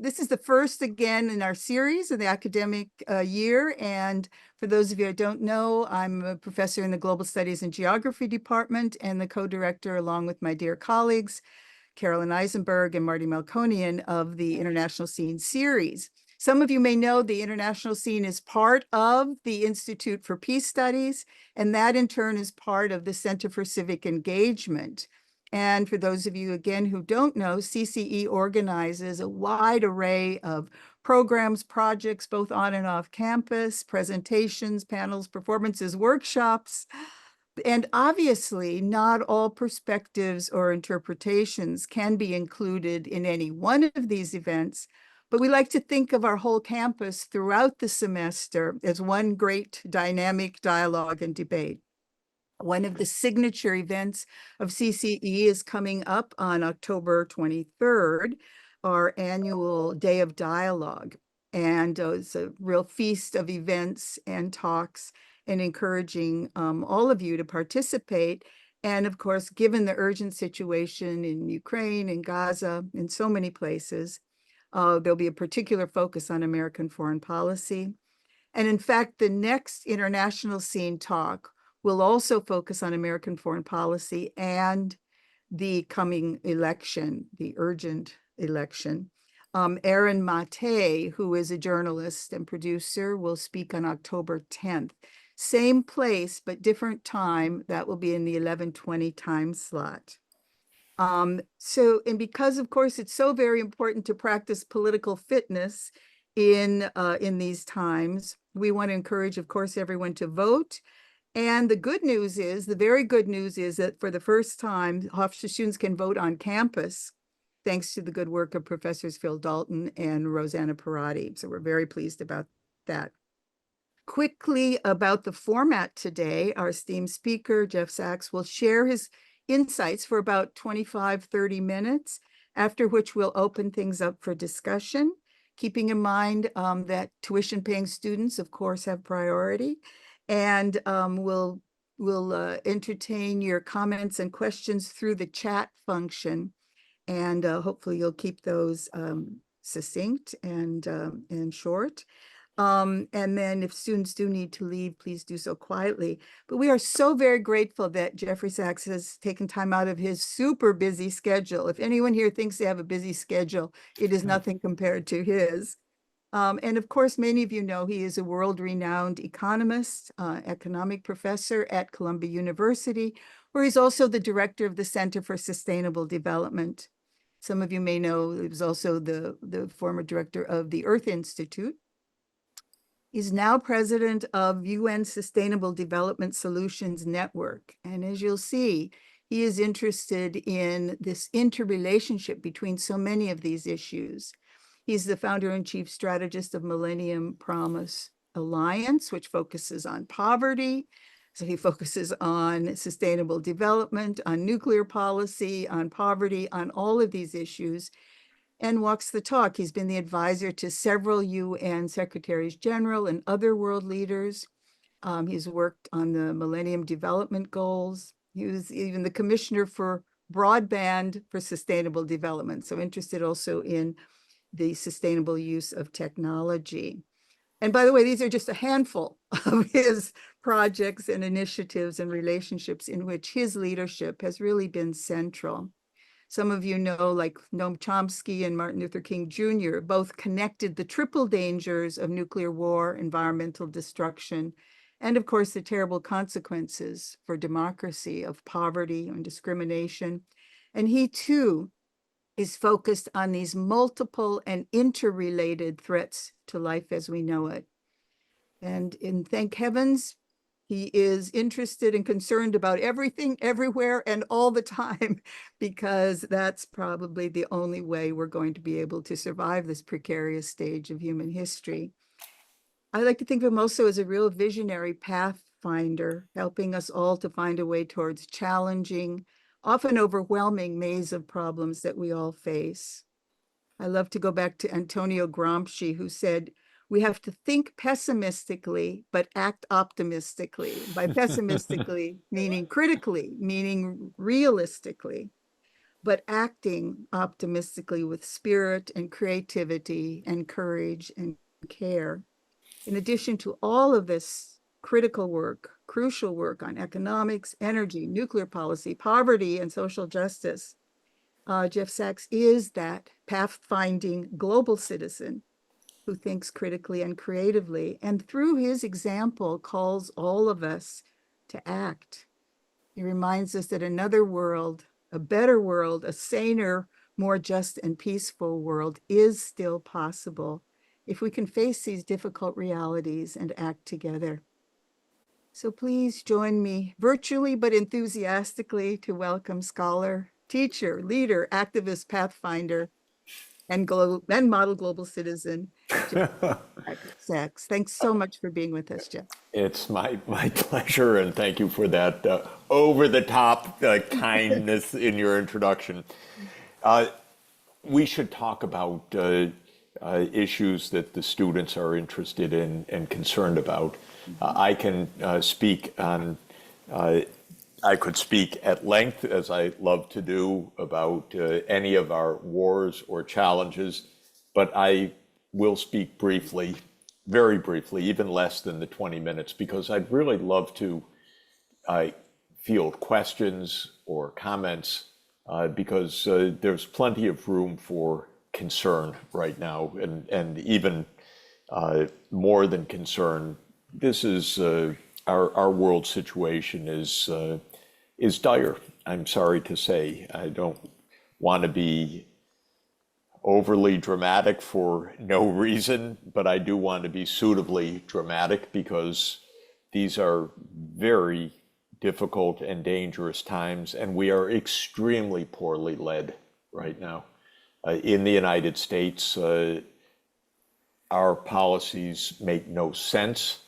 this is the first again in our series of the academic year. And for those of you who don't know, I'm a professor in the Global Studies and Geography Department and the co-director, along with my dear colleagues, Carolyn Eisenberg and Marty Melkonian, of the International Scene series. Some of you may know the International Scene is part of the Institute for Peace Studies, and that in turn is part of the Center for Civic Engagement. And for those of you, again, who don't know, CCE organizes a wide array of programs, projects, both on and off campus, presentations, panels, performances, workshops. And obviously, not all perspectives or interpretations can be included in any one of these events, but we like to think of our whole campus throughout the semester as one great dynamic dialogue and debate. One of the signature events of CCE is coming up on October 23rd, our annual Day of Dialogue. And it's a real feast of events and talks, and encouraging all of you to participate. And of course, given the urgent situation in Ukraine and Gaza, in so many places, there'll be a particular focus on American foreign policy. And in fact, the next International Scene talk will also focus on American foreign policy and the coming election, the urgent election. Aaron Mate, who is a journalist and producer, will speak on October 10th. Same place, but different time. That will be in the 11:20 time slot. And because, of course, it's so very important to practice political fitness in these times, we want to encourage, of course, everyone to vote. And the good news is, the very good news is that for the first time, Hofstra students can vote on campus, thanks to the good work of Professors Phil Dalton and Rosanna Parati. So we're very pleased about that. Quickly about the format today, our esteemed speaker, Jeff Sachs, will share his insights for about 25-30 minutes, after which we'll open things up for discussion, keeping in mind that tuition-paying students, of course, have priority. And we'll entertain your comments and questions through the chat function. And hopefully you'll keep those succinct and short. And then if students do need to leave, please do so quietly. But we are so very grateful that Jeffrey Sachs has taken time out of his super busy schedule. If anyone here thinks they have a busy schedule, it is nothing compared to his. And of course, many of you know he is a world-renowned economist, economic professor at Columbia University, where he's also the director of the Center for Sustainable Development. Some of you may know he was also the former director of the Earth Institute. He's now president of UN Sustainable Development Solutions Network. And as you'll see, he is interested in this interrelationship between so many of these issues. He's the founder and chief strategist of Millennium Promise Alliance, which focuses on poverty. So he focuses on sustainable development, on nuclear policy, on poverty, on all of these issues, and walks the talk. He's been the advisor to several UN secretaries general and other world leaders. He's worked on the Millennium Development Goals. He was even the commissioner for broadband for sustainable development. So interested also in the sustainable use of technology. And by the way, these are just a handful of his projects and initiatives and relationships in which his leadership has really been central. Some of you know, like Noam Chomsky and Martin Luther King Jr., both connected the triple dangers of nuclear war, environmental destruction, and of course, the terrible consequences for democracy of poverty and discrimination. And he too is focused on these multiple and interrelated threats to life as we know it. And thank heavens, he is interested and concerned about everything, everywhere, and all the time, because that's probably the only way we're going to be able to survive this precarious stage of human history. I like to think of him also as a real visionary pathfinder, helping us all to find a way towards challenging, often overwhelming maze of problems that we all face. I love to go back to Antonio Gramsci, who said, we have to think pessimistically, but act optimistically. By pessimistically, meaning critically, meaning realistically. but acting optimistically with spirit and creativity and courage and care. In addition to all of this critical work, crucial work on economics, energy, nuclear policy, poverty, and social justice, Jeff Sachs is that pathfinding global citizen who thinks critically and creatively, and through his example calls all of us to act. He reminds us that another world, a better world, a saner, more just and peaceful world is still possible if we can face these difficult realities and act together. So please join me virtually but enthusiastically to welcome scholar, teacher, leader, activist, pathfinder, and model global citizen, Jeff Sachs. Thanks so much for being with us, Jeff. It's my pleasure, and thank you for that over-the-top kindness in your introduction. We should talk about issues that the students are interested in and concerned about. I can speak on, I could speak at length, as I love to do, about any of our wars or challenges, but I will speak briefly, very briefly, even less than the 20 minutes, because I'd really love to field questions or comments, because there's plenty of room for concern right now, and even more than concern. This is our world situation is dire. I'm sorry to say. I don't want to be overly dramatic for no reason, but I do want to be suitably dramatic because these are very difficult and dangerous times, and we are extremely poorly led right now. In the United States, our policies make no sense.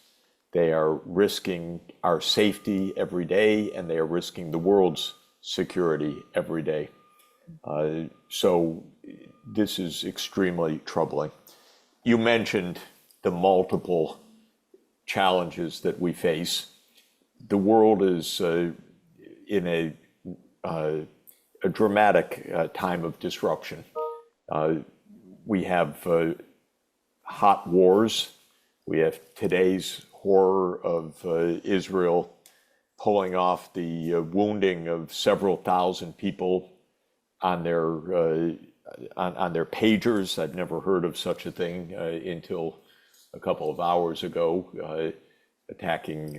They are risking our safety every day, and they are risking the world's security every day. So this is extremely troubling. You mentioned the multiple challenges that we face. The world is in a dramatic time of disruption. We have hot wars. We have today's horror of Israel pulling off the wounding of several thousand people on their pagers. I've never heard of such a thing until a couple of hours ago, attacking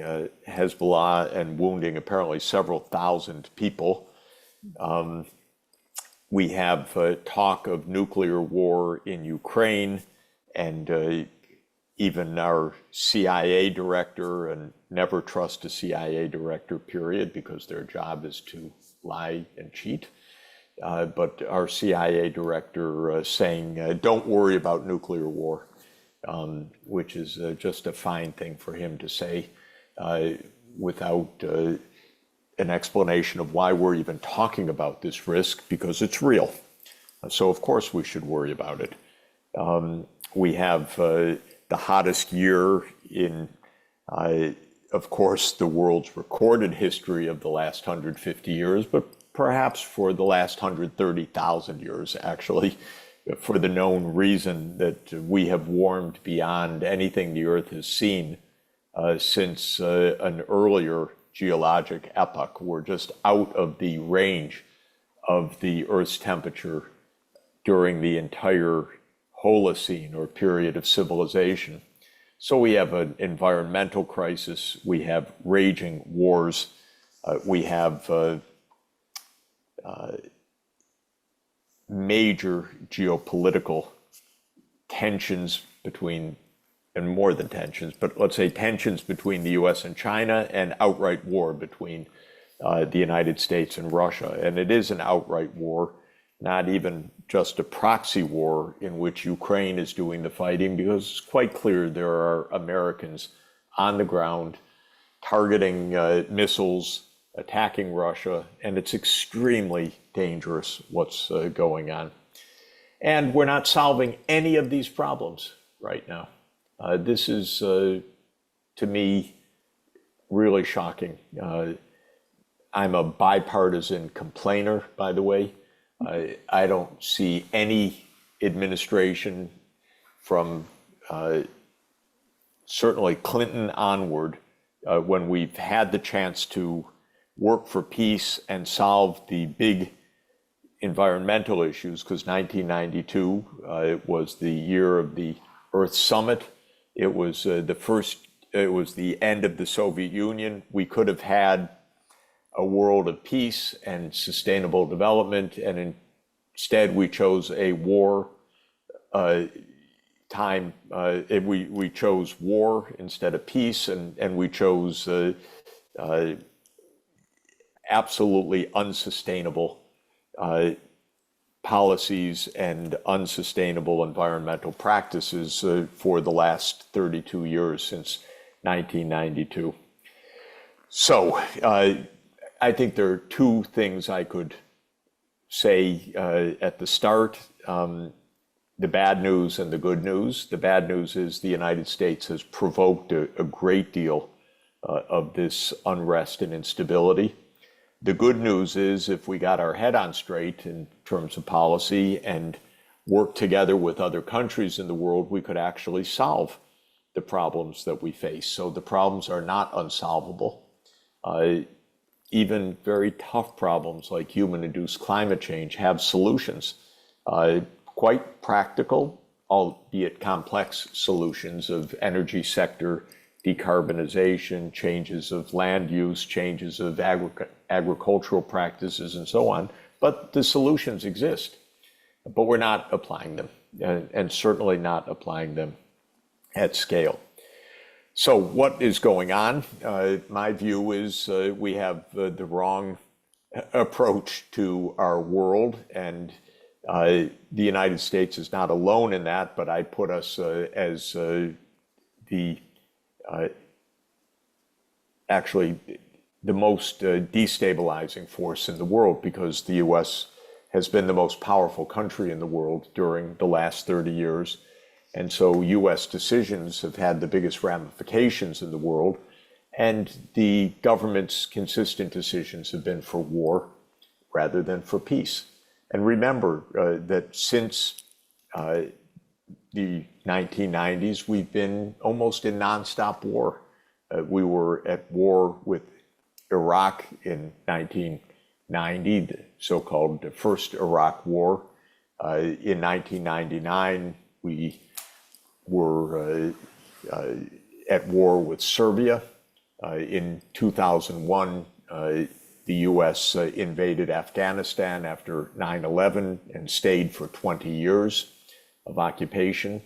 Hezbollah and wounding apparently several thousand people. We have talk of nuclear war in Ukraine, and even our CIA director, and never trust a CIA director, period, because their job is to lie and cheat. But our CIA director saying, don't worry about nuclear war, which is just a fine thing for him to say without an explanation of why we're even talking about this risk, because it's real. So of course we should worry about it. We have the hottest year in, of course, the world's recorded history of the last 150 years, but perhaps for the last 130,000 years, actually, for the known reason that we have warmed beyond anything the Earth has seen since an earlier geologic epoch. We're just out of the range of the Earth's temperature during the entire Holocene, or period of civilization. So we have an environmental crisis, we have raging wars, we have major geopolitical tensions between, and more than tensions, but let's say tensions between the US and China, and outright war between the United States and Russia. And it is an outright war, not even just a proxy war in which Ukraine is doing the fighting, because it's quite clear there are Americans on the ground targeting missiles, attacking Russia, and it's extremely dangerous what's going on. And we're not solving any of these problems right now. This is, to me, really shocking. I'm a bipartisan complainer, by the way. I don't see any administration from certainly Clinton onward, when we've had the chance to work for peace and solve the big environmental issues, because 1992 it was the year of the Earth Summit. It was it was the end of the Soviet Union. We could have had a world of peace and sustainable development, and instead we chose a war time. We chose war instead of peace, and we chose absolutely unsustainable policies and unsustainable environmental practices for the last 32 years since 1992. So I think there are two things I could say at the start. The bad news and the good news. The bad news is the United States has provoked a great deal of this unrest and instability. The good news is if we got our head on straight in terms of policy and work together with other countries in the world, we could actually solve the problems that we face. So the problems are not unsolvable. Even very tough problems like human-induced climate change have solutions. Quite practical, albeit complex solutions of energy sector decarbonization, changes of land use, changes of agricultural practices, and so on. But the solutions exist, but we're not applying them, and certainly not applying them at scale. So what is going on? My view is we have the wrong approach to our world, and the United States is not alone in that, but I put us as actually the most destabilizing force in the world, because the US has been the most powerful country in the world during the last 30 years. And so US decisions have had the biggest ramifications in the world. And the government's consistent decisions have been for war rather than for peace. And remember that since the 1990s, we've been almost in nonstop war. We were at war with Iraq in 1990, the so-called first Iraq War. In 1999, we were at war with Serbia. In 2001, the US invaded Afghanistan after 9/11 and stayed for 20 years of occupation.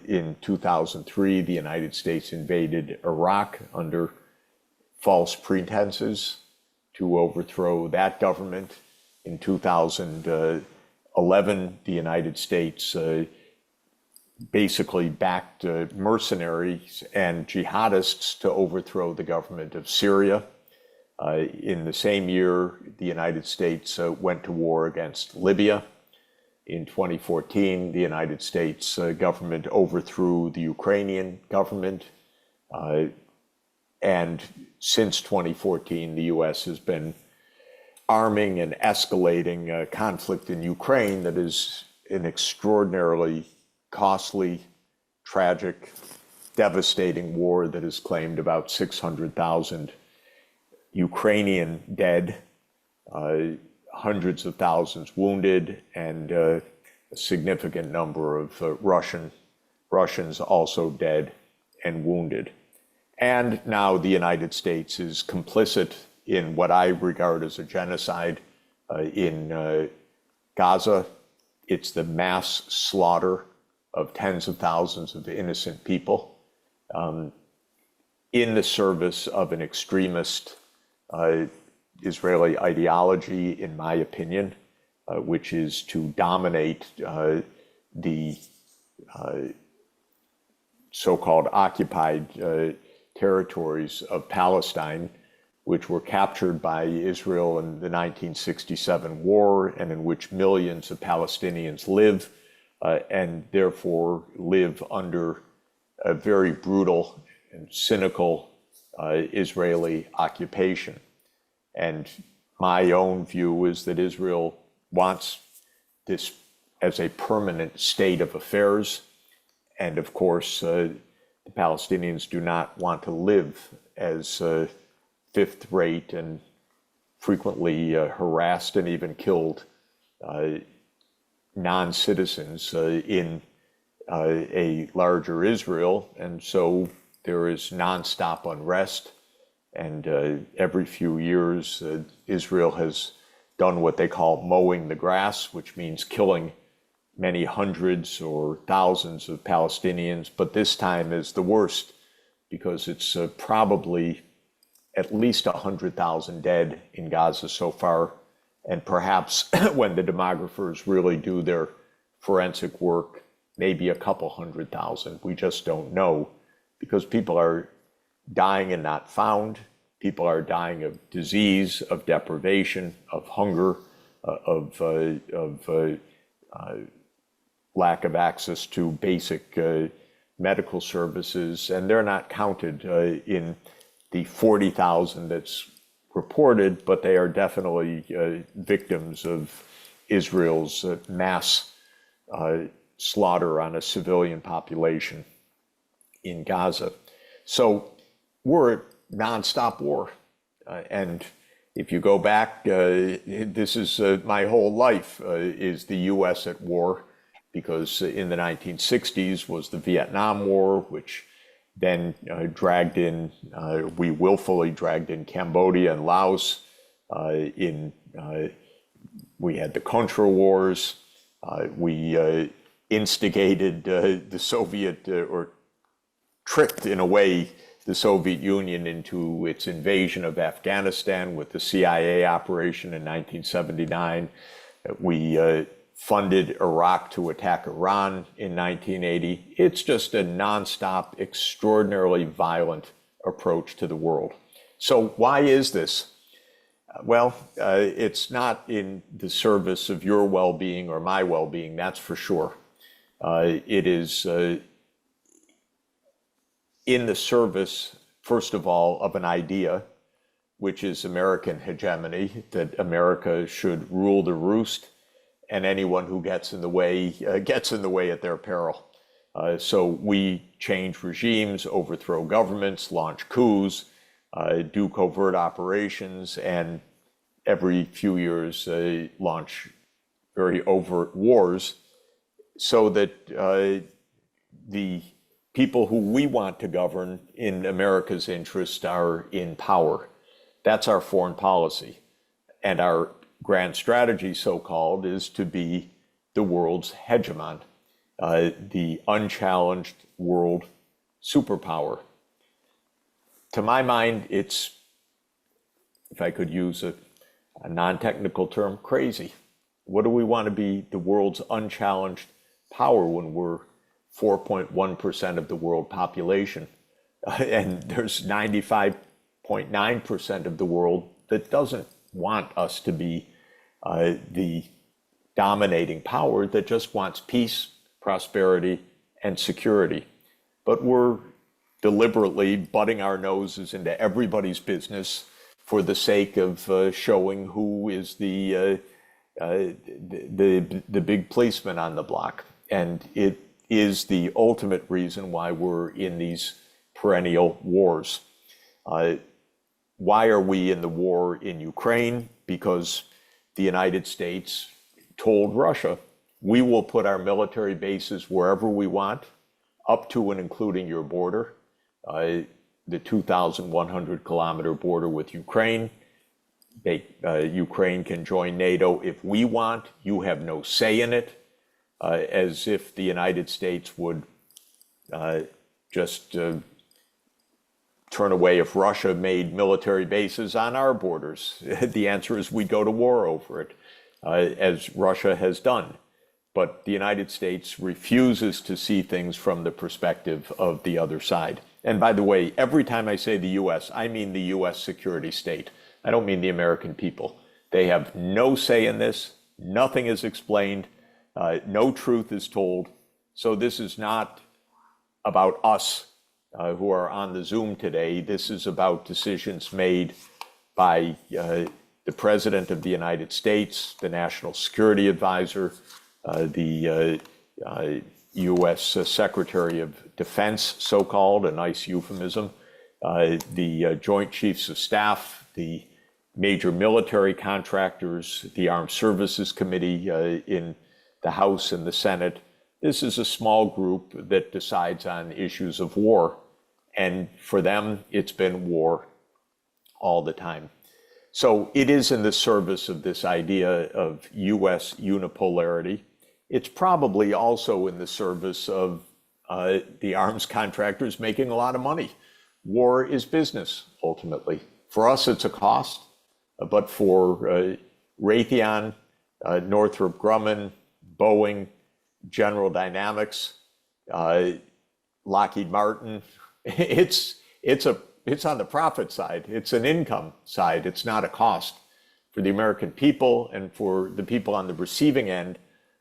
In 2003, the United States invaded Iraq under false pretenses to overthrow that government. In 2011, the United States basically backed mercenaries and jihadists to overthrow the government of Syria. In the same year, the United States went to war against Libya. In 2014, the United States government overthrew the Ukrainian government. And since 2014, the US has been arming and escalating a conflict in Ukraine that is an extraordinarily costly, tragic, devastating war that has claimed about 600,000 Ukrainian dead, hundreds of thousands wounded, and a significant number of Russians also dead and wounded. And now the United States is complicit in what I regard as a genocide in Gaza. It's the mass slaughter of tens of thousands of innocent people in the service of an extremist Israeli ideology, in my opinion, which is to dominate the so-called occupied territories of Palestine, which were captured by Israel in the 1967 war, and in which millions of Palestinians live, and therefore live under a very brutal and cynical Israeli occupation. And my own view is that Israel wants this as a permanent state of affairs. And of course, the Palestinians do not want to live as fifth-rate and frequently harassed and even killed non-citizens in a larger Israel. And so there is nonstop unrest. And every few years, Israel has done what they call mowing the grass, which means killing many hundreds or thousands of Palestinians. But this time is the worst because it's probably at least 100,000 dead in Gaza so far. And perhaps when the demographers really do their forensic work, maybe a couple 100,000. We just don't know because people are dying and not found. People are dying of disease, of deprivation, of hunger, of lack of access to basic medical services, and they're not counted in the 40,000 that's reported, but they are definitely victims of Israel's mass slaughter on a civilian population in Gaza. So we're at nonstop war. And if you go back, this is my whole life is the US at war, because in the 1960s was the Vietnam War, which then dragged in, we willfully dragged in Cambodia and Laos. We had the Contra Wars. We instigated the Soviet, or tricked in a way, the Soviet Union into its invasion of Afghanistan with the CIA operation in 1979. We funded Iraq to attack Iran in 1980. It's just a nonstop, extraordinarily violent approach to the world. So why is this? Well, it's not in the service of your well-being or my well-being, that's for sure. It is in the service, first of all, of an idea, which is American hegemony, that America should rule the roost, and anyone who gets in the way at their peril. So we change regimes, overthrow governments, launch coups, do covert operations, and every few years launch very overt wars, so that the people who we want to govern in America's interest are in power. That's our foreign policy. And our grand strategy, so-called, is to be the world's hegemon, the unchallenged world superpower. To my mind, it's, if I could use a non-technical term, crazy. What do we want to be the world's unchallenged power when we're 4.1% of the world population? And there's 95.9% of the world that doesn't want us to be the dominating power, that just wants peace, prosperity, and security. But we're deliberately butting our noses into everybody's business for the sake of showing who is the big policeman on the block. And it is the ultimate reason why we're in these perennial wars. Why are we in the war in Ukraine? Because the United States told Russia, we will put our military bases wherever we want, up to and including your border, the 2,100-kilometer border with Ukraine. Ukraine can join NATO if we want. You have no say in it, as if the United States would just turn away if Russia made military bases on our borders. The answer is we'd go to war over it, as Russia has done. But the United States refuses to see things from the perspective of the other side. And by the way, every time I say the US, I mean the US security state. I don't mean the American people. They have no say in this. Nothing is explained. No truth is told. So this is not about us who are on the Zoom today. This is about decisions made by the President of the United States, the National Security Advisor, the U.S. Secretary of Defense, so-called, a nice euphemism, the Joint Chiefs of Staff, the major military contractors, the Armed Services Committee in the House and the Senate. This is a small group that decides on issues of war. And for them, it's been war all the time. So it is in the service of this idea of U.S. unipolarity. It's probably also in the service of the arms contractors making a lot of money. War is business, ultimately. For us, it's a cost, but for Raytheon, Northrop Grumman, Boeing, General Dynamics, Lockheed Martin, it's on the profit side. It's an income side. It's not a cost for the American people and for the people on the receiving end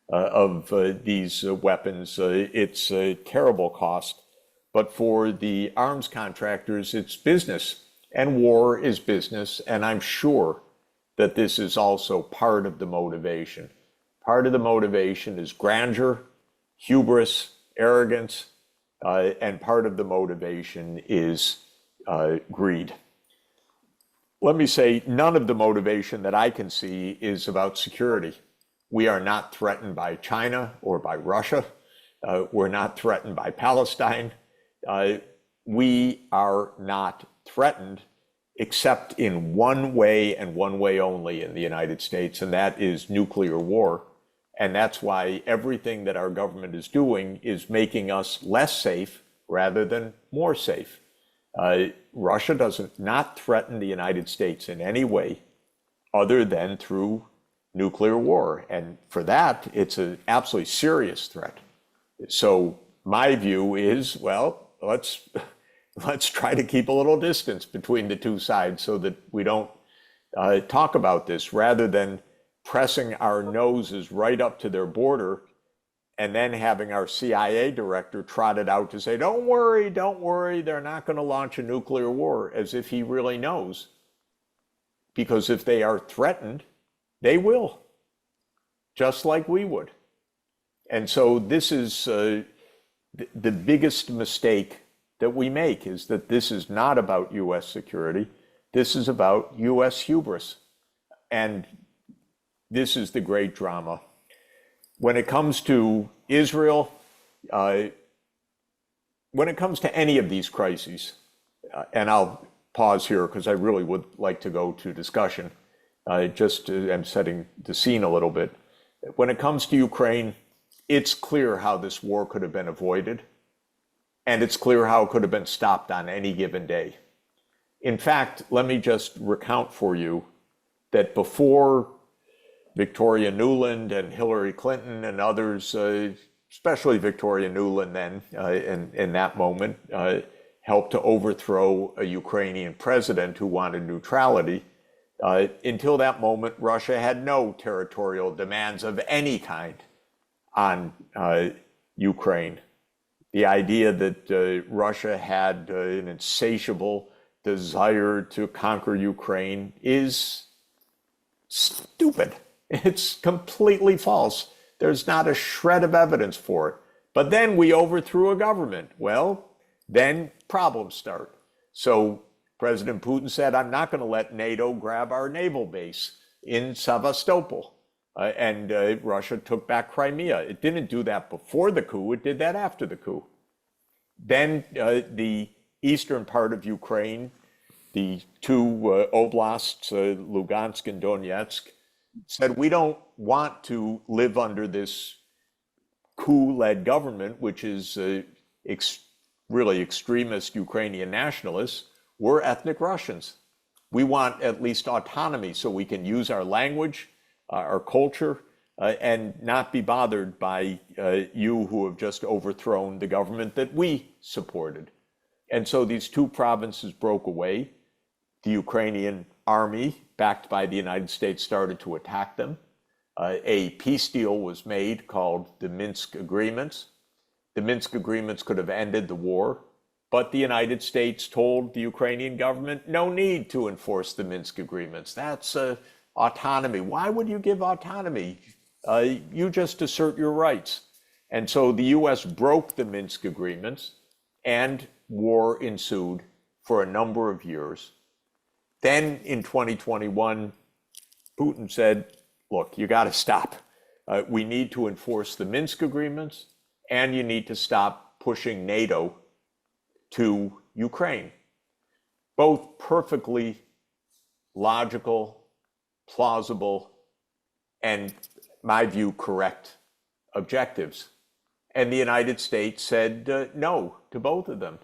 of these weapons. It's a terrible cost. But for the arms contractors, it's business, and war is business. And I'm sure that this is also part of the motivation. Part of the motivation is grandeur, hubris, arrogance, and part of the motivation is greed. Let me say, none of the motivation that I can see is about security. We are not threatened by China or by Russia. We're not threatened by Palestine. We are not threatened except in one way and one way only in the United States, and that is nuclear war. And that's why everything that our government is doing is making us less safe rather than more safe. Russia does not threaten the United States in any way other than through nuclear war. And for that, it's an absolutely serious threat. So my view is, well, let's try to keep a little distance between the two sides so that we don't talk about this, rather than pressing our noses right up to their border and then having our CIA director trotted out to say, don't worry, they're not going to launch a nuclear war, as if he really knows. Because if they are threatened, they will, just like we would. And so this is the biggest mistake that we make, is that this is not about U.S. security. This is about U.S. hubris. And this is the great drama. When it comes to Israel, when it comes to any of these crises, and I'll pause here because I really would like to go to discussion, I'm setting the scene a little bit. When it comes to Ukraine, it's clear how this war could have been avoided, and it's clear how it could have been stopped on any given day. In fact, let me just recount for you that before Victoria Nuland and Hillary Clinton and others, especially Victoria Nuland then, in that moment, helped to overthrow a Ukrainian president who wanted neutrality. Until that moment, Russia had no territorial demands of any kind on Ukraine. The idea that Russia had an insatiable desire to conquer Ukraine is stupid. It's completely false. There's not a shred of evidence for it. But then we overthrew a government. Well, then problems start. So President Putin said, I'm not going to let NATO grab our naval base in Sevastopol. And Russia took back Crimea. It didn't do that before the coup. It did that after the coup. Then the eastern part of Ukraine, the two oblasts, Lugansk and Donetsk, said, we don't want to live under this coup-led government, which is really extremist Ukrainian nationalists. We're ethnic Russians. We want at least autonomy so we can use our language, our culture, and not be bothered by you who have just overthrown the government that we supported. And so these two provinces broke away. The Ukrainian army, backed by the United States, started to attack them. A peace deal was made called the Minsk Agreements. The Minsk Agreements could have ended the war, but the United States told the Ukrainian government no need to enforce the Minsk Agreements. That's autonomy. Why would you give autonomy? You just assert your rights. And so the US broke the Minsk agreements and war ensued for a number of years. Then in 2021, Putin said, look, you got to stop. We need to enforce the Minsk agreements, and you need to stop pushing NATO to Ukraine. Both perfectly logical, plausible, and, my view, correct objectives. And the United States said no to both of them.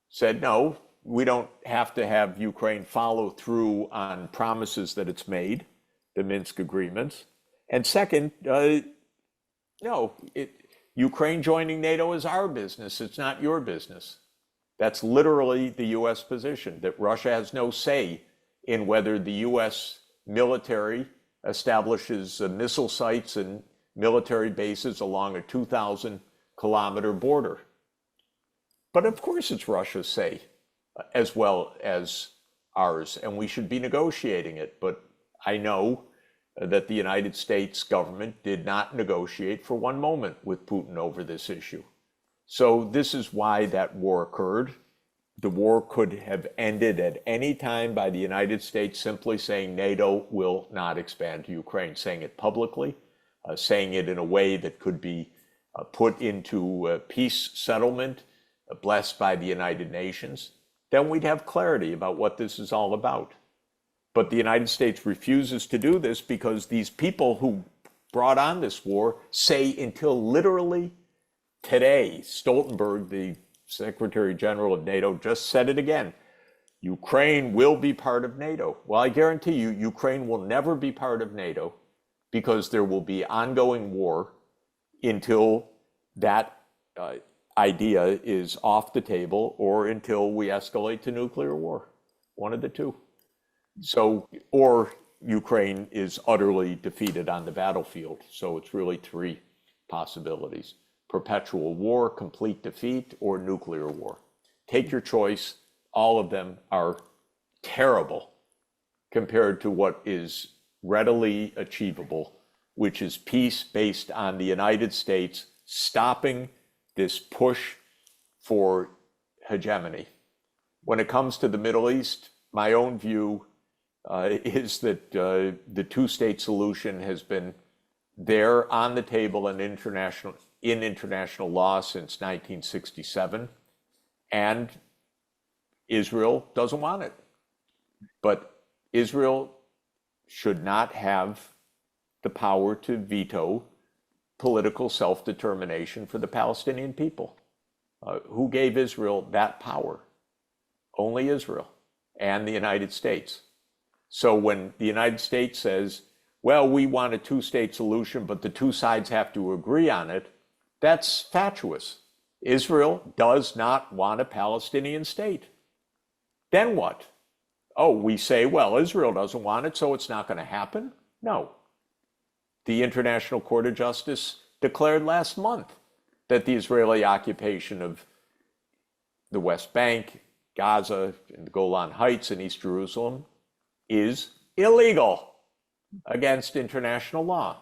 Said, no, we don't have to have Ukraine follow through on promises that it's made, the Minsk agreements. And second, no, Ukraine joining NATO is our business. It's not your business. That's literally the US position, that Russia has no say in whether the US military establishes missile sites and military bases along a 2,000-kilometer border. But of course it's Russia's say as well as ours, and we should be negotiating it. But I know that the United States government did not negotiate for one moment with Putin over this issue. So this is why that war occurred. The war could have ended at any time by the United States simply saying NATO will not expand to Ukraine, saying it publicly, saying it in a way that could be put into peace settlement, blessed by the United Nations. Then we'd have clarity about what this is all about. But the United States refuses to do this because these people who brought on this war say until literally today, Stoltenberg, the Secretary General of NATO, just said it again, Ukraine will be part of NATO. Well, I guarantee you, Ukraine will never be part of NATO because there will be ongoing war until that idea is off the table or until we escalate to nuclear war, one of the two. So, or Ukraine is utterly defeated on the battlefield. So it's really three possibilities: perpetual war, complete defeat, or nuclear war. Take your choice. All of them are terrible compared to what is readily achievable, which is peace based on the United States stopping this push for hegemony. When it comes to the Middle East, my own view is that the two-state solution has been there on the table in international law since 1967, and Israel doesn't want it. But Israel should not have the power to veto political self-determination for the Palestinian people. Who gave Israel that power? Only Israel and the United States. So when the United States says, well, we want a two-state solution, but the two sides have to agree on it, that's fatuous. Israel does not want a Palestinian state. Then what? Oh, we say, well, Israel doesn't want it, so it's not going to happen? No. The International Court of Justice declared last month that the Israeli occupation of the West Bank, Gaza, and the Golan Heights in East Jerusalem is illegal against international law.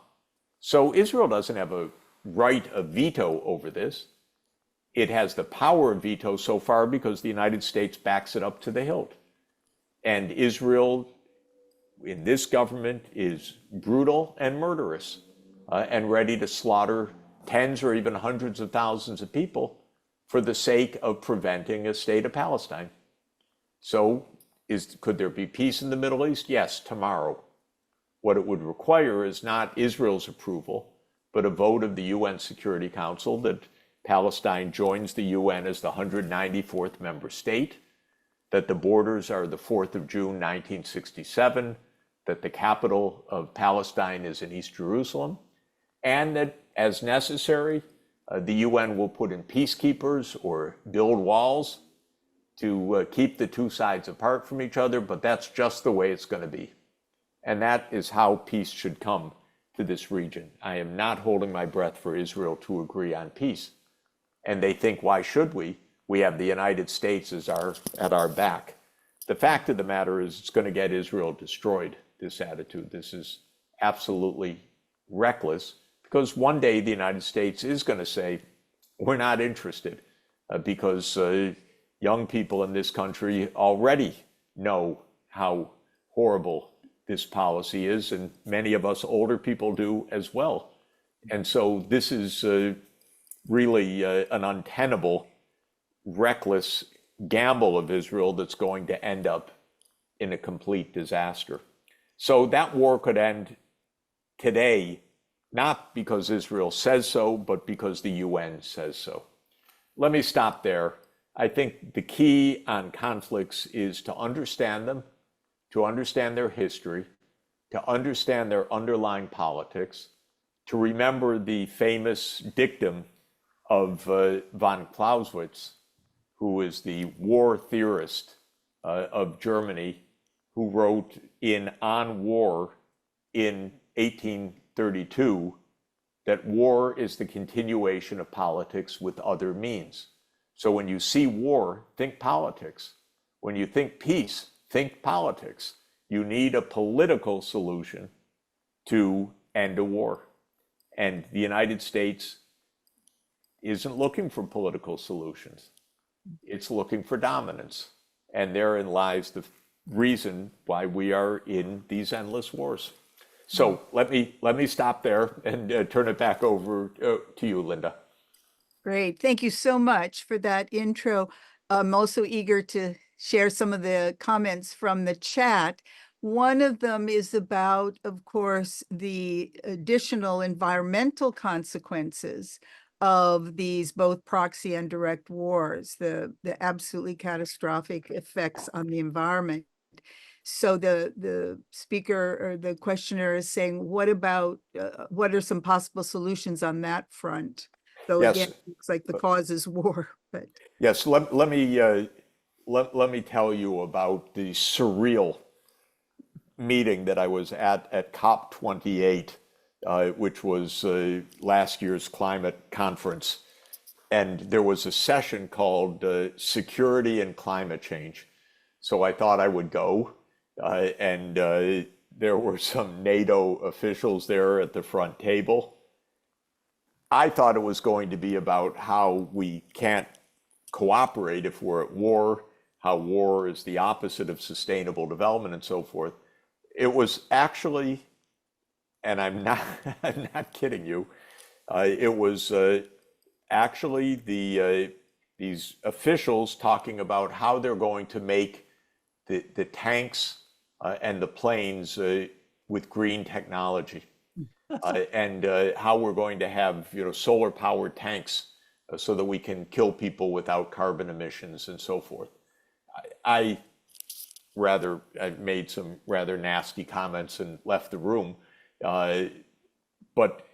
So Israel doesn't have a right of veto over this. It has the power of veto so far because the United States backs it up to the hilt. And Israel, in this government, is brutal and murderous and ready to slaughter tens or even hundreds of thousands of people for the sake of preventing a state of Palestine. So could there be peace in the Middle East? Yes, tomorrow. What it would require is not Israel's approval, but a vote of the UN Security Council that Palestine joins the UN as the 194th member state, that the borders are the 4th of June, 1967, that the capital of Palestine is in East Jerusalem, and that as necessary, the UN will put in peacekeepers or build walls to keep the two sides apart from each other, but that's just the way it's going to be. And that is how peace should come to this region. I am not holding my breath for Israel to agree on peace. And they think, why should we? We have the United States at our back. The fact of the matter is it's going to get Israel destroyed, this attitude. This is absolutely reckless, because one day the United States is going to say, we're not interested, because young people in this country already know how horrible this policy is, and many of us older people do as well. And so this is really an untenable, reckless gamble of Israel that's going to end up in a complete disaster. So that war could end today, not because Israel says so, but because the UN says so. Let me stop there. I think the key on conflicts is to understand them, to understand their history, to understand their underlying politics, to remember the famous dictum of von Clausewitz, who is the war theorist of Germany, who wrote in On War in 1832 that war is the continuation of politics with other means. So when you see war, think politics. When you think peace, think politics. You need a political solution to end a war. And the United States isn't looking for political solutions. It's looking for dominance. And therein lies the reason why we are in these endless wars. So let me stop there and turn it back over to you, Linda. Great. Thank you so much for that intro. I'm also eager to share some of the comments from the chat. One of them is about, of course, the additional environmental consequences of these both proxy and direct wars, the absolutely catastrophic effects on the environment. So the speaker or the questioner is saying, what about, what are some possible solutions on that front? So Yes. again, it looks like the cause is war, but. Yes, let me tell you about the surreal meeting that I was at COP28, which was last year's climate conference. And there was a session called Security and Climate Change. So I thought I would go, and there were some NATO officials there at the front table. I thought it was going to be about how we can't cooperate if we're at war, how war is the opposite of sustainable development and so forth. It was actually, and I'm not kidding you, it was actually these officials talking about how they're going to make the tanks and the planes with green technology. And how we're going to have solar powered tanks so that we can kill people without carbon emissions and so forth. I made some rather nasty comments and left the room. But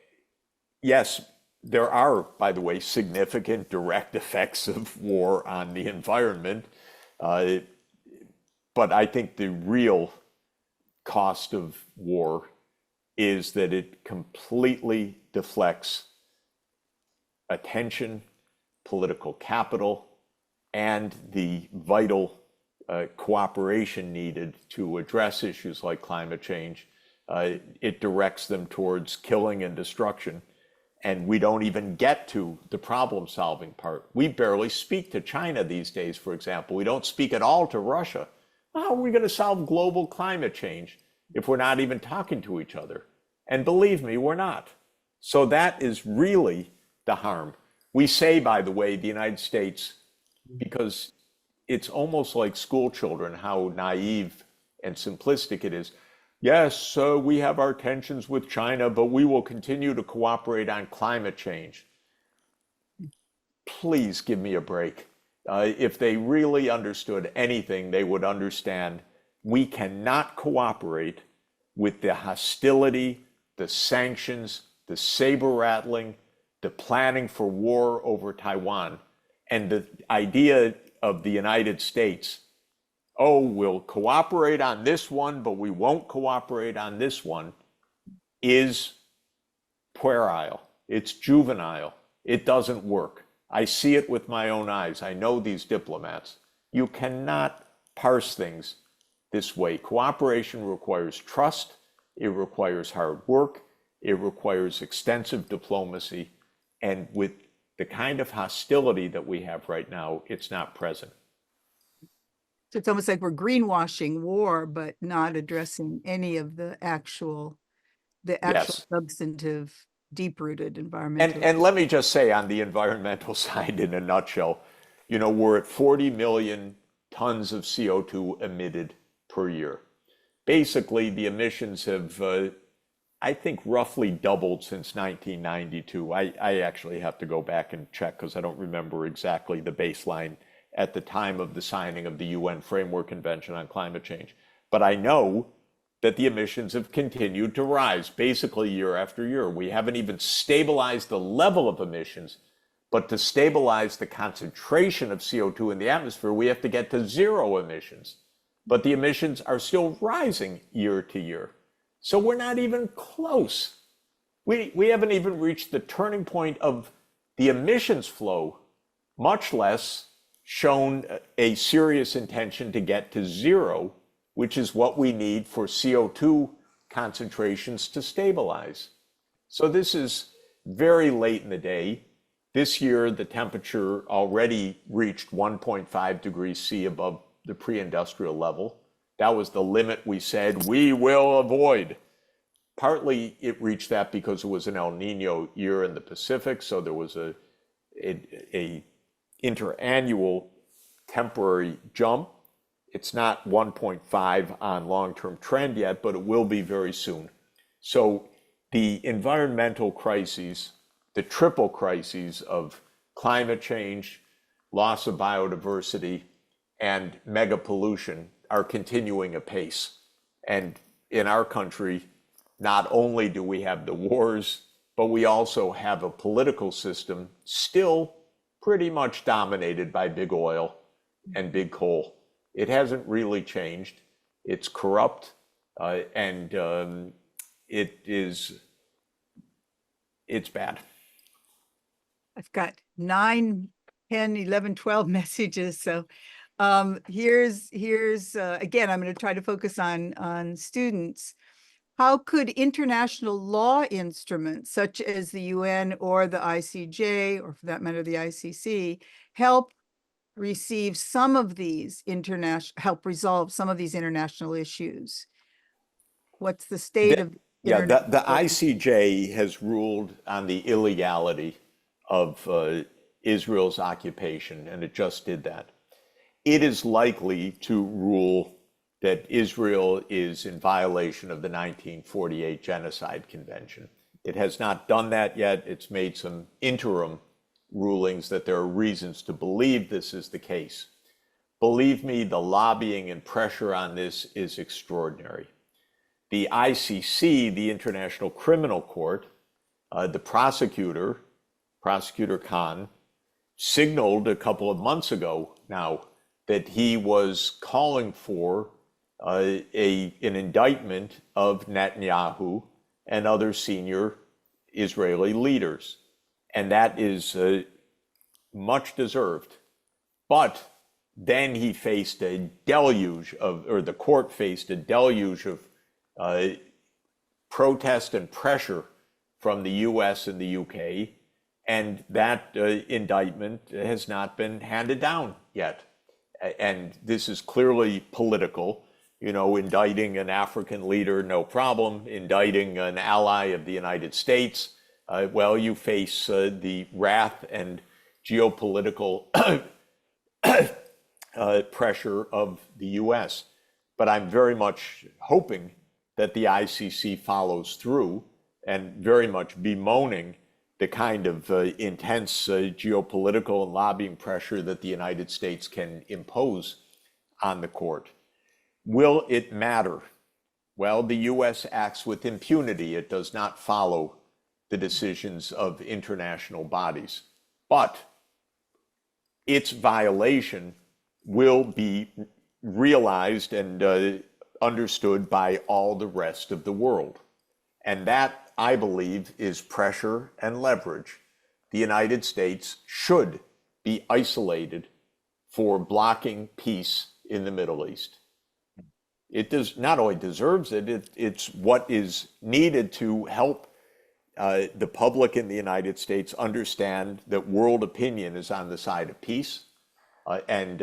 yes, there are, by the way, significant direct effects of war on the environment. But I think the real cost of war is that it completely deflects attention, political capital, and the vital cooperation needed to address issues like climate change. It directs them towards killing and destruction. And we don't even get to the problem-solving part. We barely speak to China these days, for example. We don't speak at all to Russia. How are we going to solve global climate change if we're not even talking to each other? And believe me, we're not. So that is really the harm. We say, by the way, the United States, because it's almost like school children, how naive and simplistic it is. Yes, we have our tensions with China, but we will continue to cooperate on climate change. Please give me a break. If they really understood anything, they would understand we cannot cooperate with the hostility, the sanctions, the saber rattling, the planning for war over Taiwan, and the idea of the United States, oh, we'll cooperate on this one, but we won't cooperate on this one, is puerile. It's juvenile. It doesn't work. I see it with my own eyes. I know these diplomats. You cannot parse things this way. Cooperation requires trust, it requires hard work, it requires extensive diplomacy, and with the kind of hostility that we have right now, it's not present. So it's almost like we're greenwashing war, but not addressing any of the actual Yes. substantive, deep-rooted environmental. And let me just say on the environmental side in a nutshell, we're at 40 million tons of CO2 emitted per year. Basically, the emissions have, I think, roughly doubled since 1992. I actually have to go back and check because I don't remember exactly the baseline at the time of the signing of the UN Framework Convention on Climate Change. But I know that the emissions have continued to rise basically year after year. We haven't even stabilized the level of emissions, but to stabilize the concentration of CO2 in the atmosphere, we have to get to zero emissions. But the emissions are still rising year to year. So we're not even close. We haven't even reached the turning point of the emissions flow, much less shown a serious intention to get to zero, which is what we need for CO2 concentrations to stabilize. So this is very late in the day. This year, the temperature already reached 1.5 degrees C above the pre-industrial level. That was the limit we said we will avoid. Partly it reached that because it was an El Nino year in the Pacific, so there was a interannual temporary jump. It's not 1.5 on long-term trend yet, but it will be very soon. So the environmental crises, the triple crises of climate change, loss of biodiversity, and mega pollution are continuing apace. And in our country, not only do we have the wars, but we also have a political system still pretty much dominated by big oil and big coal. It hasn't really changed. It's corrupt, and it's bad. I've got 9, 10, 11, 12 messages. So here's again, I'm going to try to focus on students. How could international law instruments such as the UN or the ICJ, or for that matter, the ICC, help resolve some of these international issues? What's the state of the ICJ has ruled on the illegality of Israel's occupation, and it just did that. It is likely to rule that Israel is in violation of the 1948 Genocide Convention. It has not done that yet. It's made some interim rulings that there are reasons to believe this is the case. Believe me, the lobbying and pressure on this is extraordinary. The ICC, the International Criminal Court, the prosecutor Khan, signaled a couple of months ago now that he was calling for an indictment of Netanyahu and other senior Israeli leaders. And that is much deserved. But then he faced a deluge the court faced a deluge of protest and pressure from the US and the UK. And that indictment has not been handed down yet. And this is clearly political. Indicting an African leader, no problem. Indicting an ally of the United States, well, you face the wrath and geopolitical pressure of the US. But I'm very much hoping that the ICC follows through, and very much bemoaning the kind of intense geopolitical and lobbying pressure that the United States can impose on the court. Will it matter? Well, the US acts with impunity. It does not follow the decisions of international bodies. But its violation will be realized and understood by all the rest of the world. And that, I believe, is pressure and leverage. The United States should be isolated for blocking peace in the Middle East. It does not only deserves it, it's what is needed to help the public in the United States understand that world opinion is on the side of peace and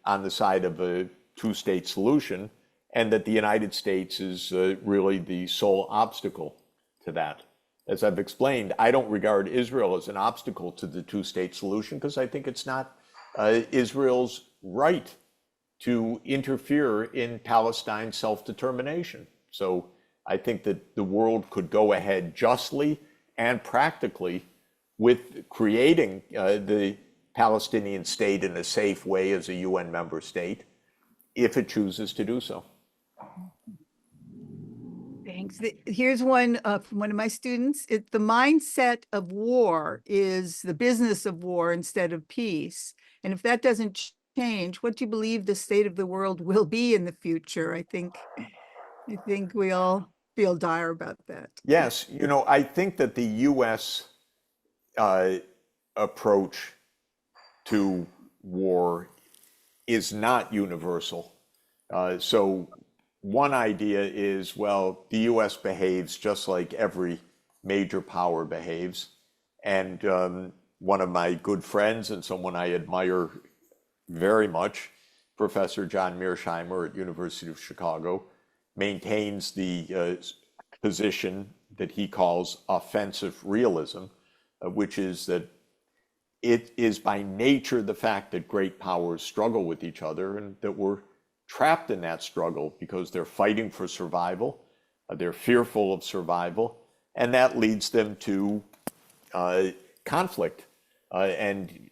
on the side of a two-state solution, and that the United States is really the sole obstacle to that. As I've explained, I don't regard Israel as an obstacle to the two-state solution because I think it's not Israel's right to interfere in Palestine's self-determination. So I think that the world could go ahead justly and practically with creating the Palestinian state in a safe way as a UN member state, if it chooses to do so. Thanks. Here's one from one of my students. The mindset of war is the business of war instead of peace. And if that doesn't change, what do you believe the state of the world will be in the future? I think we all feel dire about that. Yes, you know, I think that the U.S. Approach to war is not universal. So one idea is, well, the U.S. behaves just like every major power behaves. And one of my good friends and someone I admire very much, Professor John Mearsheimer at University of Chicago, maintains the position that he calls offensive realism, which is that it is by nature the fact that great powers struggle with each other and that we're trapped in that struggle because they're fighting for survival, they're fearful of survival, and that leads them to conflict. And